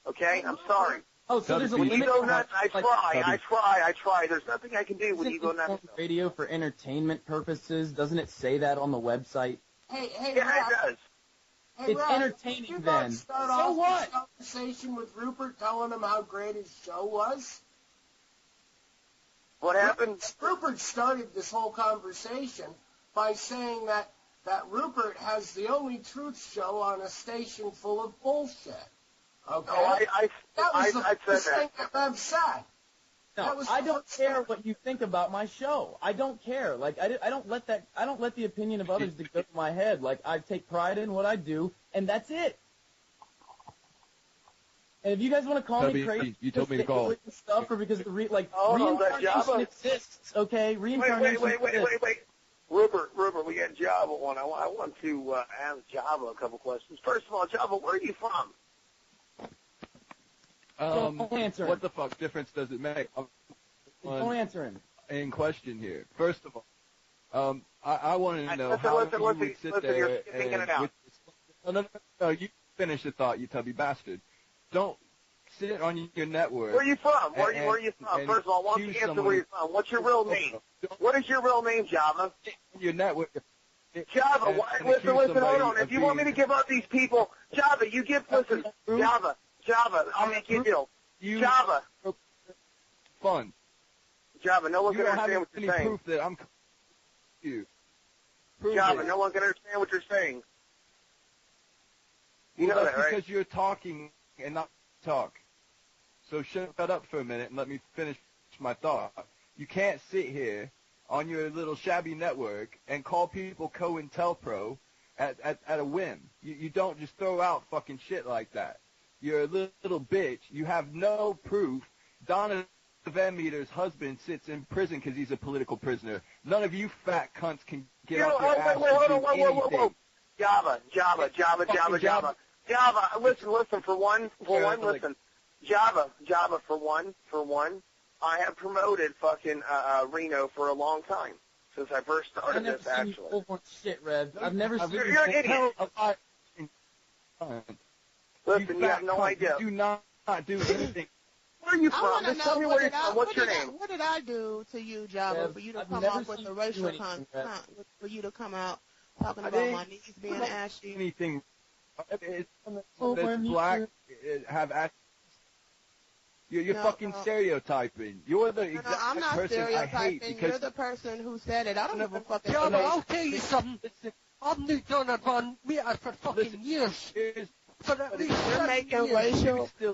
Okay? I'm sorry. Oh, so there's a when limit. you go nuts, I try. There's nothing I can do when you go nuts. Radio for entertainment purposes, doesn't it say that on the website? Hey, yeah, it does. Hey, it's entertaining then. So what? Conversation with Rupert telling him how great his show was. What happened? Rupert started this whole conversation by saying that Rupert has the only truth show on a station full of bullshit. Okay? No, that was the first thing that Bev said. No, I don't care what you think about my show. I don't care. Like I don't let the opinion of others go to my head. Like I take pride in what I do, and that's it. And if you guys want to call me crazy, you told me to call stuff, or because the reincarnation exists. Okay, reincarnation. Wait. Rupert, we got Java on. I want to ask Java a couple questions. First of all, Java, where are you from? What the fuck difference does it make? Don't answer him. In question here. First of all, I want to know how you would sit there you're thinking it out. No, you finish the thought, you tubby bastard. Don't sit on your network. Where are you from? Where are you from? First of all, why don't you answer where you're from? What's your real name? What is your real name, Java? Your network. Java, listen, hold on. If you want me to give up these people, Java, Java, I'll make you a deal. Java. Fun. Java, no one can understand what you're saying. Proof that I'm you. Java, no one can understand what you're saying. You know that, right? Because you're talking and not talk. So shut up for a minute and let me finish my thought. You can't sit here on your little shabby network and call people COINTELPRO at a whim. You don't just throw out fucking shit like that. You're a little bitch. You have no proof. Donna Van Meter's husband sits in prison because he's a political prisoner. None of you fat cunts can get off your ass whoa. Java. Listen, for one, listen. Java, for one, I have promoted fucking Reno for a long time. Since I first started this, actually. Shit, Rev. I've never seen You're an idiot. Listen, you have no idea. Do not do anything. Where are you from? Just tell me where you're from. What's your name? What did I do to you, Java, for you to come off with the racial for you to come out talking about my knees being ashy? Anything that's black have ashy. You're fucking stereotyping. You're the exact I'm not person I hate stereotyping. because You're the person who said it. I don't give a fucking. Java, I'll tell you something. I've known Donovan Meter for fucking years.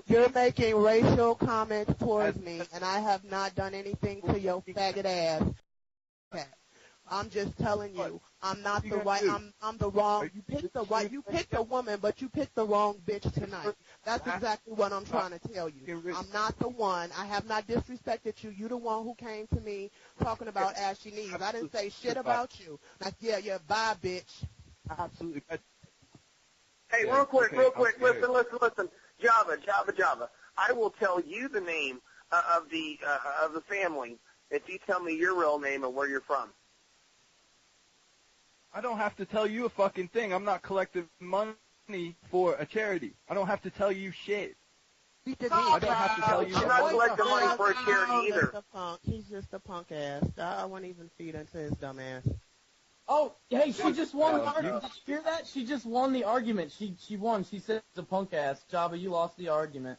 You're making racial comments towards me, and I have not done anything to your faggot ass. I'm just telling you, I'm not the right. I'm the wrong. You picked the right. You picked a woman, but you picked the wrong bitch tonight. That's exactly what I'm trying to tell you. I'm not the one. I have not disrespected you. You the one who came to me talking about ashy knees. I didn't say shit about you. Like, yeah, bye, bitch. Absolutely. Hey, real quick. Listen. Java. I will tell you the name of the family if you tell me your real name and where you're from. I don't have to tell you a fucking thing. I'm not collecting money money for a charity. I don't have to tell you shit. We didn't. I don't have to tell you. You're not collecting money for a charity either. He's just a punk ass. I wouldn't even feed into his dumb ass. Oh, hey, she just won the argument. Did you hear that? She just won the argument. She won. She said it's a punk ass. Jabba, you lost the argument.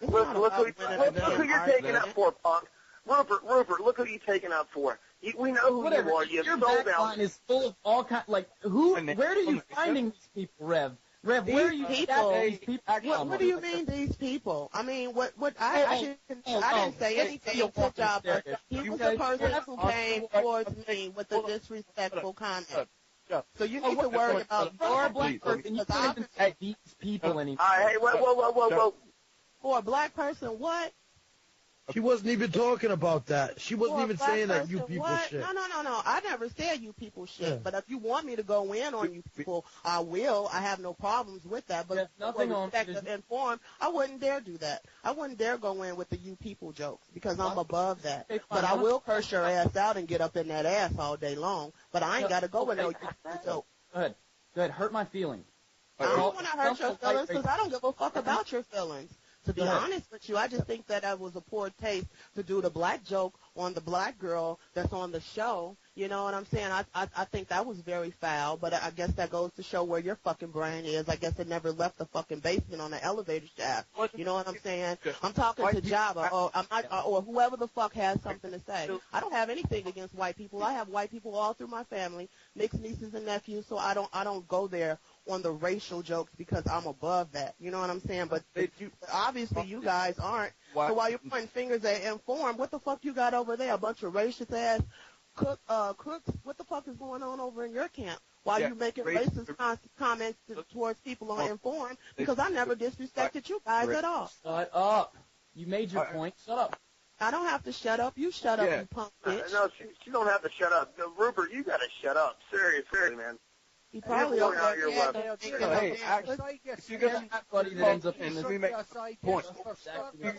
Look who you're taking up for, punk. Rupert, look who you're taking up for. We know who Whatever. you are. You've Your sold backline out. is full of all kind. Like who? Where are you finding these people, Rev? Rev, where are you finding these people? What do you mean these people? I mean, I didn't say anything to Jabba. He was the person who came towards me with the disrespectful comment. So you need to worry about your black person. You can't even say these people anymore. Hey, whoa. For a black person, what? She wasn't even talking about that. She wasn't For a even black saying that person, you people what? shit. No. I never said you people shit. Yeah. But if you want me to go in on you people, I will. I have no problems with that. But There's nothing for on respect of Inform, I wouldn't dare do that. I wouldn't dare go in with the you people jokes because I'm above that. Okay, but I will curse your ass out and get up in that ass all day long. But I ain't got to go with no you people joke. Go ahead. Hurt my feelings. I don't want to hurt your feelings because I don't give a fuck about your feelings. To be honest with you, I just think that was a poor taste to do the black joke on the black girl that's on the show. You know what I'm saying? I think that was very foul, but I guess that goes to show where your fucking brain is. I guess it never left the fucking basement on the elevator shaft. You know what I'm saying? I'm talking to Jabba or whoever the fuck has something to say. I don't have anything against white people. I have white people all through my family, mixed nieces and nephews, so I don't go there on the racial jokes because I'm above that. You know what I'm saying? But obviously you guys aren't. So while you're pointing fingers at Inform, what the fuck you got over there? A bunch of racist ass crooks? What the fuck is going on over in your camp? While you making racist comments towards people on Inform? Because I never disrespected you guys at all. Shut up. You made your point. Shut up. I don't have to shut up. You shut up, you punk bitch. No, she don't have to shut up. Rupert, you gotta shut up. Seriously, man. He probably over there. Hey, actually, if you're gonna have buddy that ends up in this, we make point. Hey,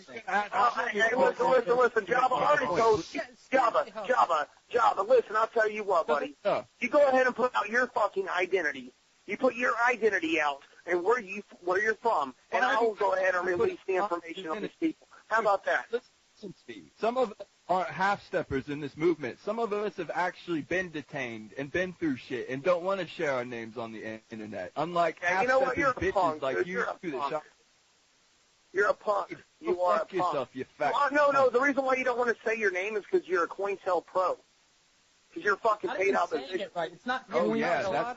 listen, Jabba already told Jabba, listen, I'll tell you what, buddy. You go ahead and put out your fucking identity. You put your identity out and where you're from, and I will go ahead and release the information on these people. How about that? Listen, Steve. Some of us aren't half-steppers in this movement. Some of us have actually been detained and been through shit and don't want to share our names on the internet. Unlike half-steppers bitches like you do that shop. You're a punk. You are a punk. Yourself, you fat no. The reason why you don't want to say your name is because you're a COINTELPRO. Because you're fucking paid opposition. It right. It's not. Oh yeah, I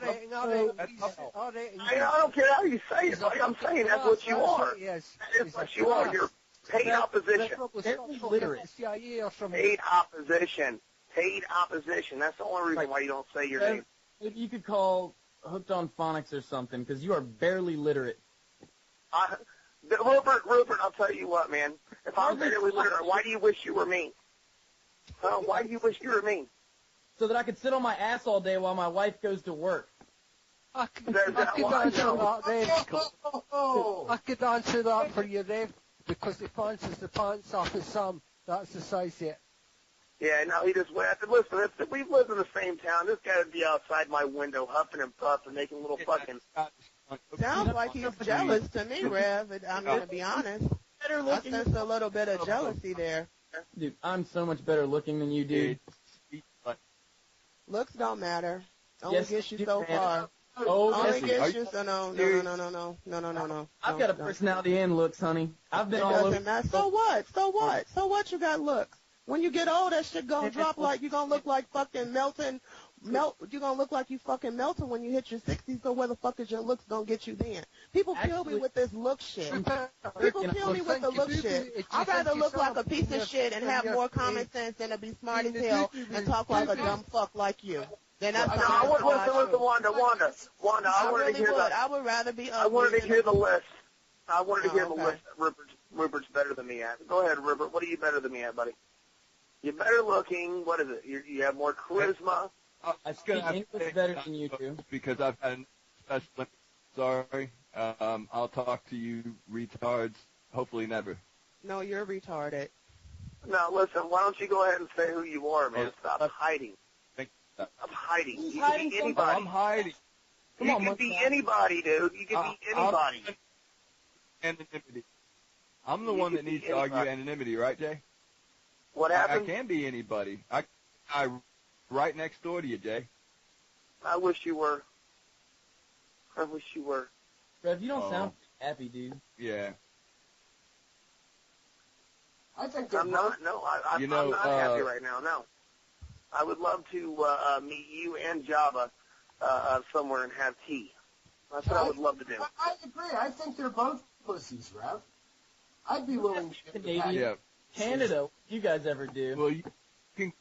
don't care how you say it, buddy. I'm saying that's what you are. That is what you are. You're paid opposition. Paid opposition. Paid opposition. That's the only reason why you don't say your name. Maybe you could call Hooked on Phonics or something, because you are barely literate. Rupert, I'll tell you what, man. If I'm barely literate, why do you wish you were me? Why do you wish you were me? So that I could sit on my ass all day while my wife goes to work. I could answer that for you, Rev, because if answers the pants off his son, that's the size yet. Yeah, no, he just went. Listen, we've lived in the same town. This guy would be outside my window huffing and puffing, making little fucking... Sounds like he's jealous to me, Rev. I'm going to be honest. I sense a little bit of jealousy there. Dude, I'm so much better looking than you, dude. Looks don't matter. Only gets you so far. Oh, only gets you so no. I've got a personality and looks, honey. I've been all over. So what? So what? You got looks. When you get old, that shit gonna drop like you gonna look like fucking melting. You're gonna look like you fucking melting when you hit your 60s. So where the fuck is your looks gonna get you then? People kill me with this look shit. People kill me with the look shit. I'd rather look like a piece of shit and have more common sense than to be smart as hell and talk like a dumb fuck like you. Then that's listen, Wanda. I wanted to hear that. I would rather be. I wanted to hear the list. I wanted to hear the list. Rupert's better than me at. Go ahead, Rupert. What are you better than me at, buddy? You're better looking. What is it? You have more charisma. I speak English better than you do. Because I've had a special. Sorry. I'll talk to you retards. Hopefully never. No, you're retarded. No, listen. Why don't you go ahead and say who you are, man? Stop hiding. I'm hiding. I'm hiding. Come you on, could be Mustang. anybody, dude. You could be anybody. Anonymity. I'm the You one could that be needs to argue anybody. anonymity, right, Jay? What I happened? can be anybody. I right next door to you, Jay. I wish you were. I wish you were. Rev, you don't sound happy, dude. Yeah. I think they're I'm not. No, I'm not happy right now. No. I would love to meet you and Java somewhere and have tea. That's what I would love to do. I agree. I think they're both pussies, Rev. I'd be willing to Canadian. Yeah. Canada, what you guys ever do? Well, you can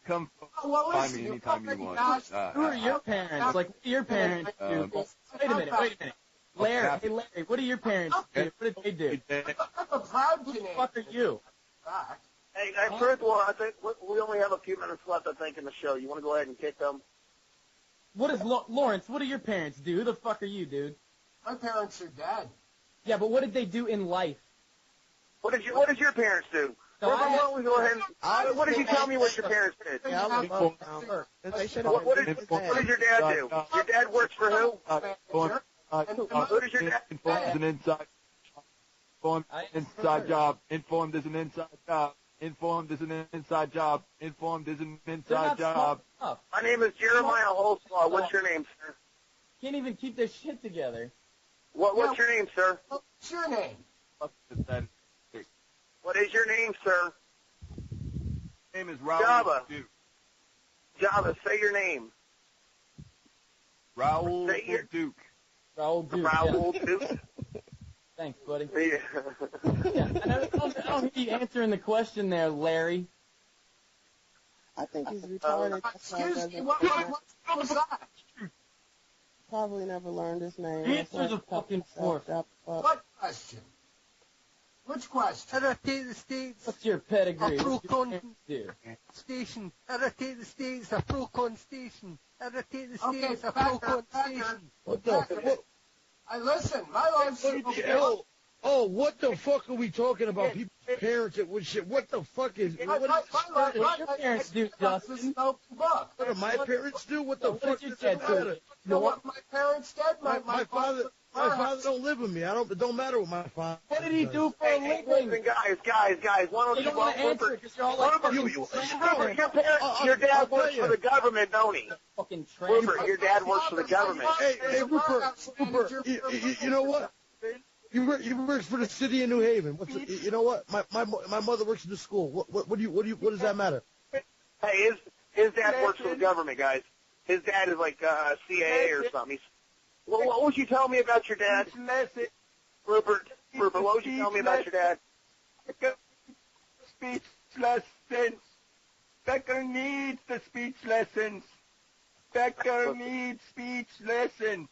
come find me anytime you want. Who are your parents? Like, what do your parents do? Wait a minute. Larry, hey Larry, what do your parents do? What did they do? I'm a proud Who the Canadian. fuck are you? Hey, first of all, I think we only have a few minutes left, I think, in the show. You want to go ahead and kick them? What is Lawrence? What do your parents do? Who the fuck are you, dude? My parents are dead. Yeah, but what did they do in life? What did your parents do? No, Why don't we go ahead and, what did you tell me what your parents did? Yeah, I love them. They should have What did your dad do? Your dad works for who? Who does your dad Informed is an inside. Inside job. Informed is an inside job. Informed is an inside job. Informed is an inside job. My name is Jeremiah Holslaw. What's your name, sir? Can't even keep their shit together. What's your name, sir? What's your name? What is your name, sir? My name is Raul Java. Duke. Java, say your name. Raul Say your- Duke. Raul Duke. Raul Yeah. Duke. Thanks, buddy. Yeah. Yeah, I don't hear you answering the question there, Larry. I think he's retarded. That's why he Excuse me, doesn't- what was that? Probably never learned his name. Answer the fucking fourth. What question? Which question? Irritate the States, What's your pedigree? A What's your pro-con parents do? station. Irritate the States, a pro-con station. Irritate the Okay, States, a Becker, pro-con Becker. station. What the fuck? Listen, my life's What the fuck are we talking about? People's parents that would shit. What the fuck is? What What do your parents do, Justin? book. What do my parents do? What the What fuck did does your it dad do? matter? You know what my parents did? My father don't live with me. It don't matter what my father. What did he do for a Hey, living? listen, guys, why don't You you don't want to answer it because you're all like fucking Rupert, your dad works for the government, don't he? fucking Rupert, trans. your dad works for the government. Hey, Rupert, you know what? He works for the city of New Haven. You know what? My mother works in the school. What does that matter? Hey, his dad works for the government, guys. His dad is like CIA or something. What would you tell me about your dad? Rupert, what would you tell me about your dad? Speech lessons. Becker needs the speech lessons. Becker needs speech lessons.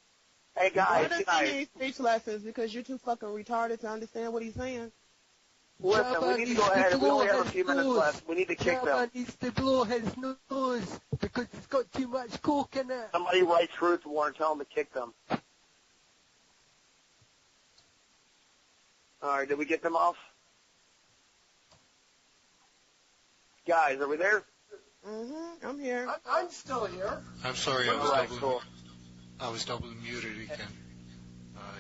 Hey, Why guys, does he need speech lessons? Because you're too fucking retarded to understand what he's saying. listen, we need to go ahead. We only have a few minutes left. We need to kick Java them. needs to blow his nose because it's got too much coke in it. Somebody write Truth War and tell them to kick them. All right, did we get them off? Guys, are we there? I'm here. I'm still here. I'm sorry, All right, cool. I was double muted again.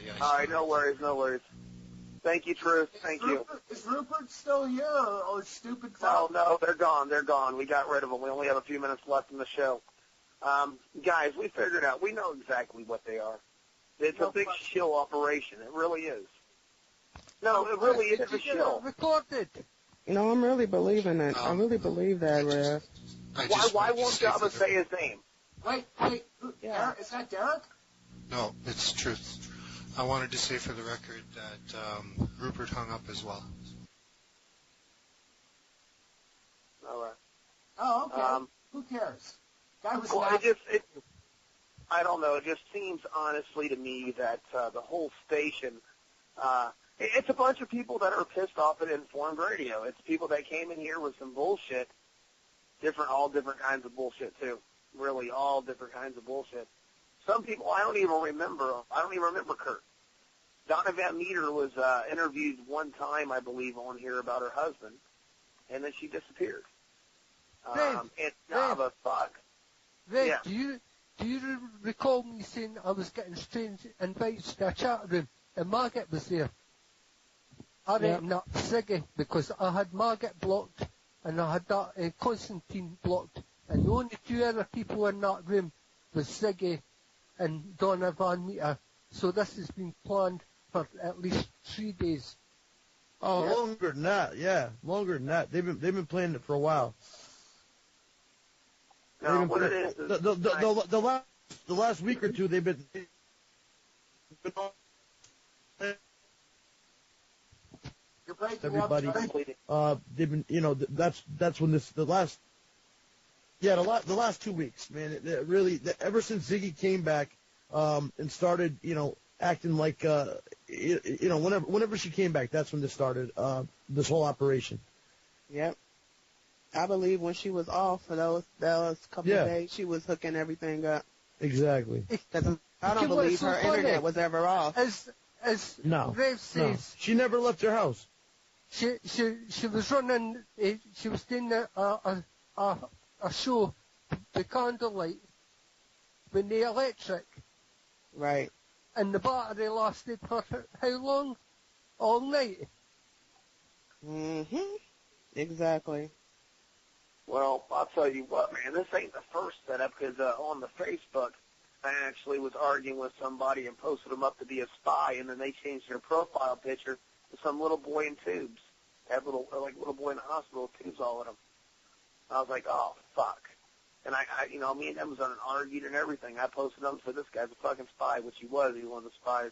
Yeah. All right, no worries. Thank you, Truth. Thank you. Is Rupert still here or stupid? No, they're gone. We got rid of them. We only have a few minutes left in the show. Guys, we figured out. We know exactly what they are. It's a big shill operation. It really is. No, it really is a shill. Recorded. No, I'm really believing it. I really believe that, Rev. Why won't Java say his name? Wait. Yeah. Is that Derek? No, it's Truth. I wanted to say for the record that Rupert hung up as well. All right. Oh, okay. Who cares? Guy was Well, not. I don't know. It just seems honestly to me that the whole station, it's a bunch of people that are pissed off at Informed Radio. It's people that came in here with some bullshit, all different kinds of bullshit too. Really, all different kinds of bullshit. Some people I don't even remember. I don't even remember Kurt. Donna Van Meter was interviewed one time, I believe, on here about her husband, and then she disappeared. And Java, fuck. Vic, Yeah. do do you recall me saying I was getting strange invites to a chat room and Maggot was there? I reckon that's Ziggy, because I had Maggot blocked and I had that Constantine blocked, and the only two other people in that room was Ziggy and Donna Van Meter. So this has been planned for at least 3 days. Oh, longer than that, yeah, longer than that. They've been planning it for a while. No, what it is the last week or two they've been everybody. They've been, that's when the last 2 weeks, man. It really, ever since Ziggy came back and started, acting like, whenever she came back, that's when this started, this whole operation. Yep. I believe when she was off for those couple of days, she was hooking everything up. Exactly. Because I don't believe her internet was ever off. As Rev says, she never left her house. She was running. She was doing a show, the candlelight, with the electric. Right. And the battery lasted for how long? All night. Exactly. Well, I'll tell you what, man, this ain't the first setup, because on the Facebook, I actually was arguing with somebody and posted them up to be a spy, and then they changed their profile picture to some little boy in tubes. Had little boy in the hospital with tubes all in him. I was like, oh, fuck. And I me and them was on an argued and everything. I posted them, said this guy's a fucking spy, which he was. He was one of the spies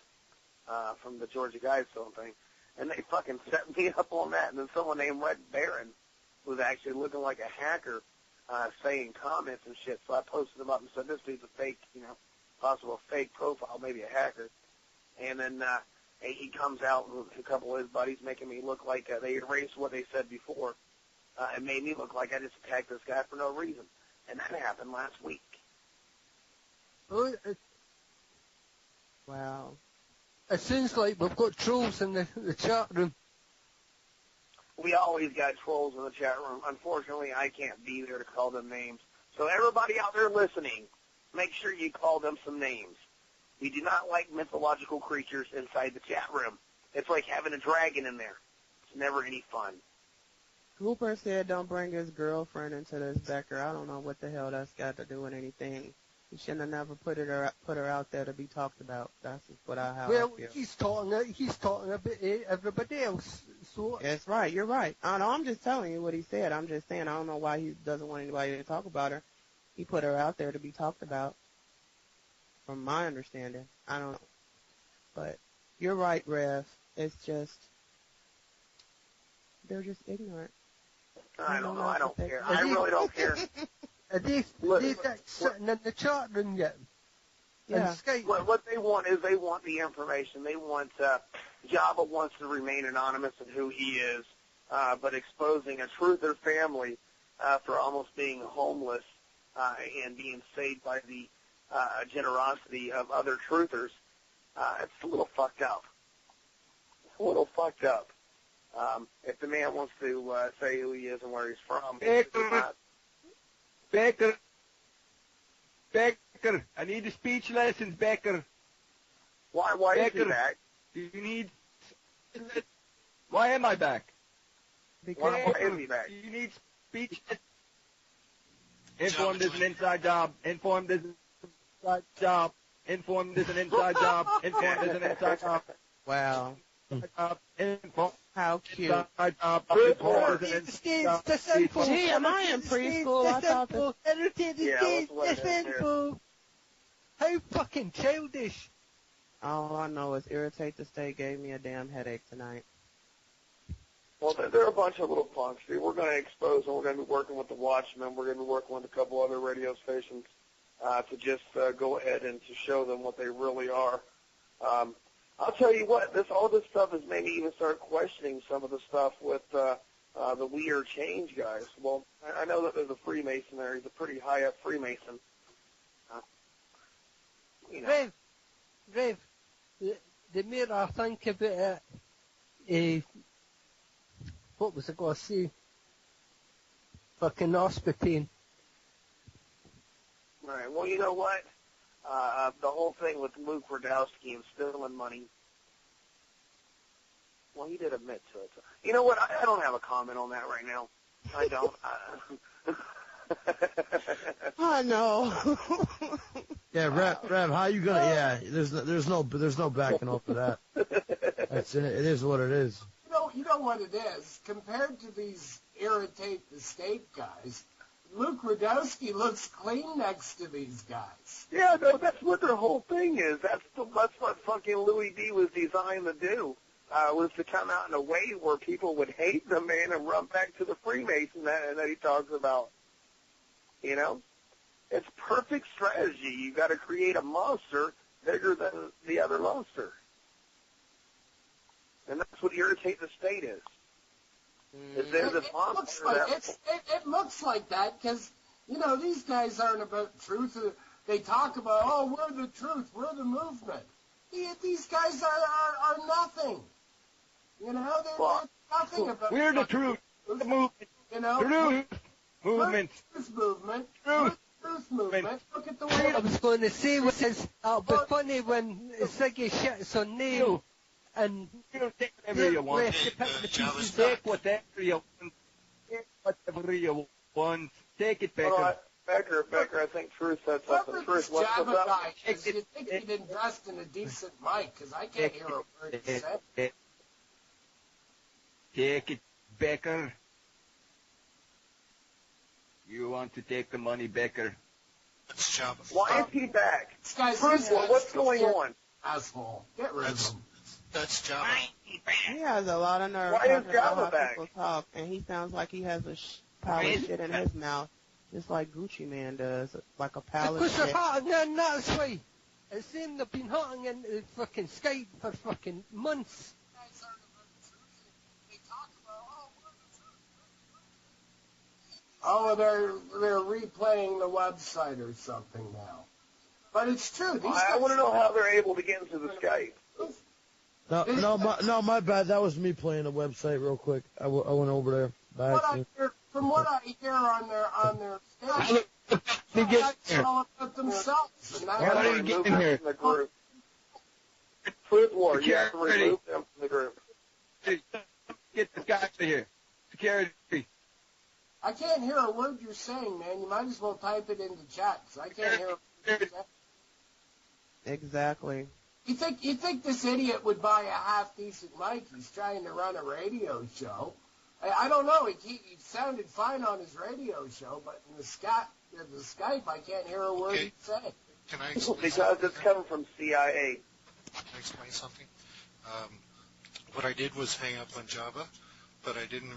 from the Georgia Guidestone thing. And they fucking set me up on that. And then someone named Red Baron was actually looking like a hacker, saying comments and shit. So I posted them up and said, this dude's a fake, possible fake profile, maybe a hacker. And then he comes out with a couple of his buddies making me look like they erased what they said before and made me look like I just attacked this guy for no reason. And that happened last week. Wow. It seems like we've got trolls in the chat room. We always got trolls in the chat room. Unfortunately, I can't be there to call them names. So everybody out there listening, make sure you call them some names. We do not like mythological creatures inside the chat room. It's like having a dragon in there. It's never any fun. Cooper said don't bring his girlfriend into this, Becker. I don't know what the hell that's got to do with anything. He shouldn't have never put her out there to be talked about. That's just what I feel. He's talking about everybody else. So that's right. You're right. I know. I'm just telling you what he said. I'm just saying I don't know why he doesn't want anybody to talk about her. He put her out there to be talked about. From my understanding, I don't know. But you're right, Rev. It's just they're just ignorant. I don't know. I don't care. I really don't care. Are they sitting in the chat room yet? Yeah. What they want is they want the information. They want Jabba wants to remain anonymous in who he is, but exposing a truther family for almost being homeless and being saved by the generosity of other truthers. It's a little fucked up. If the man wants to say who he is and where he's from, Becker, I need the speech lessons, Becker. Why Becker, is he back? Do you need? Why am I back? Why is he back? You need speech. Informed is an inside job. Informed is an inside job. Informed is an inside job. Informed is an inside job. Wow. How cute. Gee, am I in preschool? I thought How fucking childish. All I know is Irritate the State gave me a damn headache tonight. Well, they're a bunch of little punks. See, we're going to expose them. We're going to be working with the Watchmen. We're going to be working with a couple other radio stations to just go ahead and to show them what they really are. I'll tell you what, all this stuff has made me even start questioning some of the stuff with the We Are Change guys. Well, I know that there's a Freemason there. He's a pretty high-up Freemason. Rev, the more I think about it, what was I going to say? Fucking aspartame. right. Well, you know what? The whole thing with Luke Radowski and stealing money. Well, he did admit to it. You know what? I don't have a comment on that right now. I don't. I know. Yeah, Rev, how you gonna? Yeah, there's no backing off of that. That's it. It is what it is. You know what it is. Compared to these irritate the state guys, Luke Radowski looks clean next to these guys. Yeah, no, that's what their whole thing is. That's what fucking Louis D was designed to do. Was to come out in a way where people would hate the man and run back to the Freemason that he talks about. You know? It's perfect strategy. You got to create a monster bigger than the other monster. And that's what irritate the state is. There's this monster it looks like that because, these guys aren't about truth. They talk about, we're the truth, we're the movement. These guys are nothing. They're nothing about. We're the truth, the movement. Truth movement. Truth movement. Truth movement. Look at the way. I was going to say, it'll be funny when Ziggy shits on Neil and take whatever you want. Take whatever you want. Take whatever you want. Take it, Becker. Becker, I think Truth said something. Truth, what's Jabba up? guy, because you think he'd invest in a decent mic, because I can't hear a word he said. Take it, Becker. You want to take the money, Becker? That's Jabba. Why is he back? This guy's what's going on? Asshole. Get rid of him. That's Jabba. He has a lot of nerve Why is talking about how Jabba back? people talk, and he sounds like he has a pile of shit in his mouth, just like Gucci Man does, like a pile of because they're shit. hiding in, that's why. It seemed they've been hiding in fucking Skype for fucking months. Oh, they're replaying the website or something now. But it's true. I want to know how they're able to get into the Skype. No, my bad. That was me playing the website real quick. I went over there by accident. From what I hear on their stage, they're all about themselves. And How do you get in here? The group. Truth War, you have to remove them from the group. Get this guy out of here. Security. I can't hear a word you're saying, man. You might as well type it in the chat, because I can't hear a word you're saying. Exactly. You think this idiot would buy a half-decent mic? He's trying to run a radio show. I don't know. He sounded fine on his radio show, but in the Skype, I can't hear a word he's saying. Can I explain Because something? it's coming from CIA. Can I explain something? What I did was hang up on Jabba, but I didn't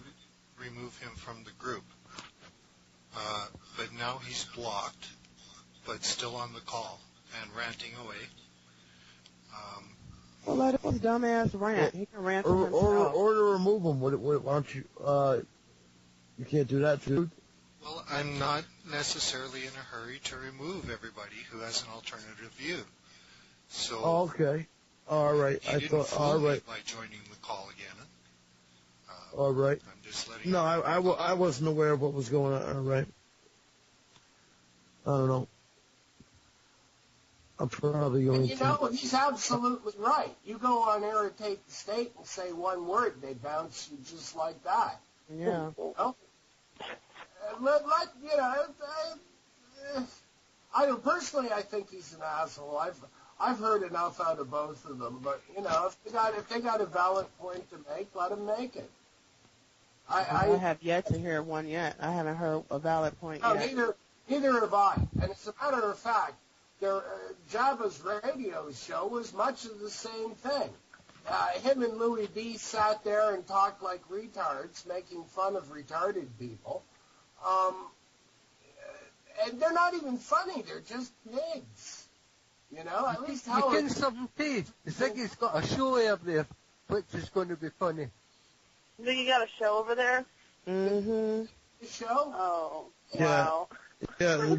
remove him from the group. But now he's blocked, but still on the call and ranting away. Well, let his dumbass rant. He can rant for himself. Or to remove him. Why don't you? You can't do that, too. Well, I'm not necessarily in a hurry to remove everybody who has an alternative view. So. Oh, okay. All right. I thought. All right. By joining the call again. All right. I'm just letting. No, I wasn't aware of what was going on. All right. I don't know. I'm probably going to. He's absolutely right. You go on Irritate the State and say one word, they bounce you just like that. Yeah. Personally, I think he's an asshole. I've heard enough out of both of them, but if they got a valid point to make, let them make it. I have yet to hear one yet. I haven't heard a valid point yet. Neither have I. And as a matter of fact, Jabba's radio show was much of the same thing. Him and Louis B. sat there and talked like retards, making fun of retarded people. And they're not even funny. They're just pigs. At least You can something too. Ziggy's got a show up there, which is going to be funny. Ziggy got a show over there? Mm-hmm. The show? Oh, Yeah. wow. Yeah,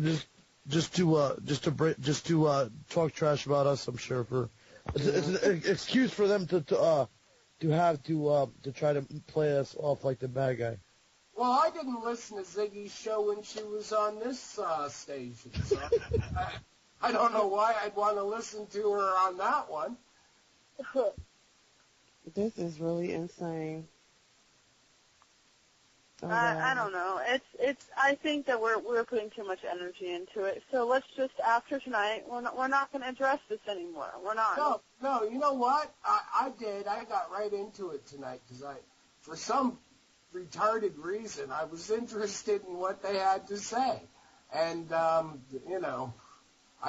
just to talk trash about us. I'm sure it's an excuse for them to try to play us off like the bad guy. Well, I didn't listen to Ziggy's show when she was on this station, so I don't know why I'd want to listen to her on that one. This is really insane. Oh, I don't know. I think that we're putting too much energy into it. So let's just, after tonight, we're not going to address this anymore. We're not. No. You know what? I did. I got right into it tonight because for some retarded reason, I was interested in what they had to say, and I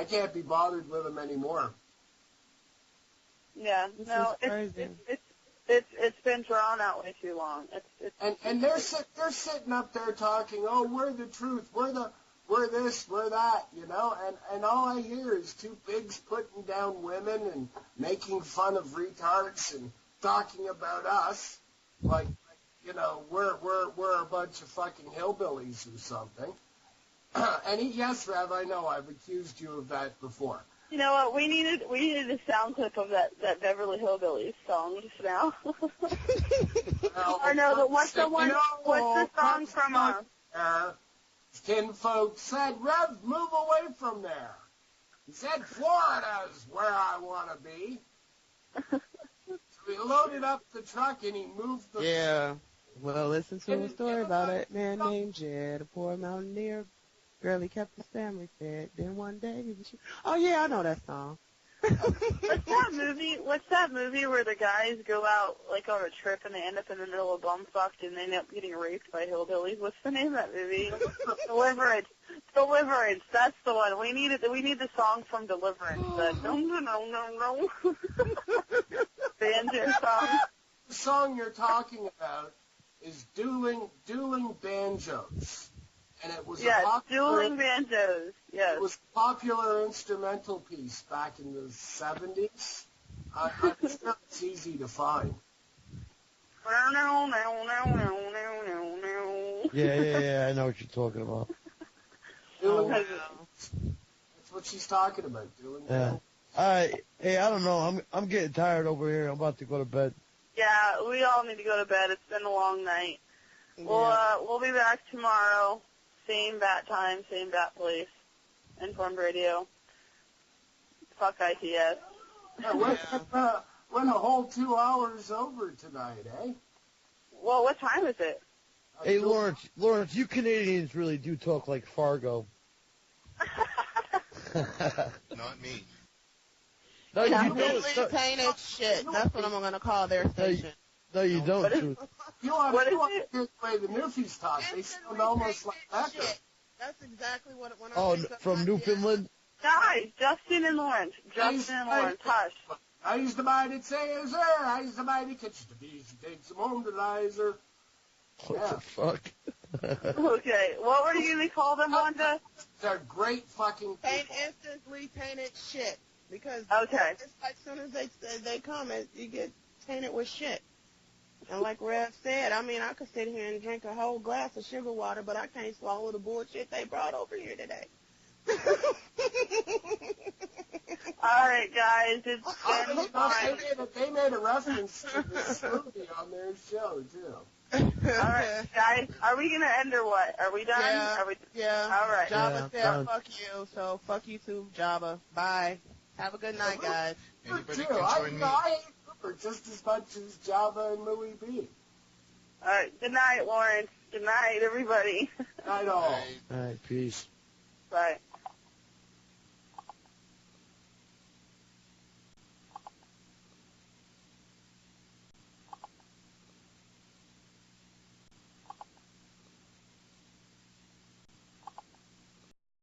can't be bothered with them anymore. Yeah. It's been drawn out way too long. And they're sitting up there talking, oh, we're the truth, we're this, we're that, and all I hear is two pigs putting down women and making fun of retards and talking about us like we're a bunch of fucking hillbillies or something. And yes, Rev, I know I've accused you of that before. You know what? We needed a sound clip of that Beverly Hillbillies song just now. Or no, but what's the song from? Kinfolk said, Rev, move away from there. He said, Florida's where I want to be. So he loaded up the truck and he moved the... Yeah. Well, listen to a story about a man named Jed, a poor mountaineer. Barely kept his family fed. Then one day he was... Oh, yeah, I know that song. What's that movie where the guys go out, like, on a trip and they end up in the middle of bumfucked and they end up getting raped by hillbillies? What's the name of that movie? Deliverance. That's the one. We need the song from Deliverance. No. Banjo song. The song you're talking about is Dueling Banjos. And it was Dueling Banjos. Yes. It was a popular instrumental piece back in the 70s. I'm sure it's easy to find. Yeah, I know what you're talking about. That's what she's talking about, Dueling Banjos. Hey, I don't know. I'm getting tired over here. I'm about to go to bed. Yeah, we all need to go to bed. It's been a long night. Yeah. We'll be back tomorrow. Same bat time, same bat place. NFormD Radio. Fuck ITS. Yeah, went a whole 2 hours over tonight, eh? Well, what time is it? Hey, Lawrence, you Canadians really do talk like Fargo. Not me. No, you don't. Painted shit. That's what I'm going to call their station. No, you don't, Truth. You want to hear the way the Newfies talk. They sound almost like Maggot. That's exactly what it went on. Oh, from Newfoundland? Guys, Justin and Lawrence. Hush. I used to buy it, say, sir. I used to buy it, catch the bees, take some home to Lizer. What the fuck? Okay, what were you going to call them, Wanda? They're great fucking people. Ain't instantly tainted shit. Because it's like as soon as they come, you get tainted with shit. And like Rev said, I mean, I could sit here and drink a whole glass of sugar water, but I can't swallow the bullshit they brought over here today. All right, guys, it's been fine. They made a reference to this movie on their show, too. All right, guys, are we going to end or what? Are we done? Yeah. All right. Jabba said fuck you, so fuck you too, Jabba. Bye. Have a good night, guys. Anybody can join me. I hate Cooper just as much as Java and Louie B. All right. Good night, Lawrence. Good night, everybody. Night all. All right, peace. Bye.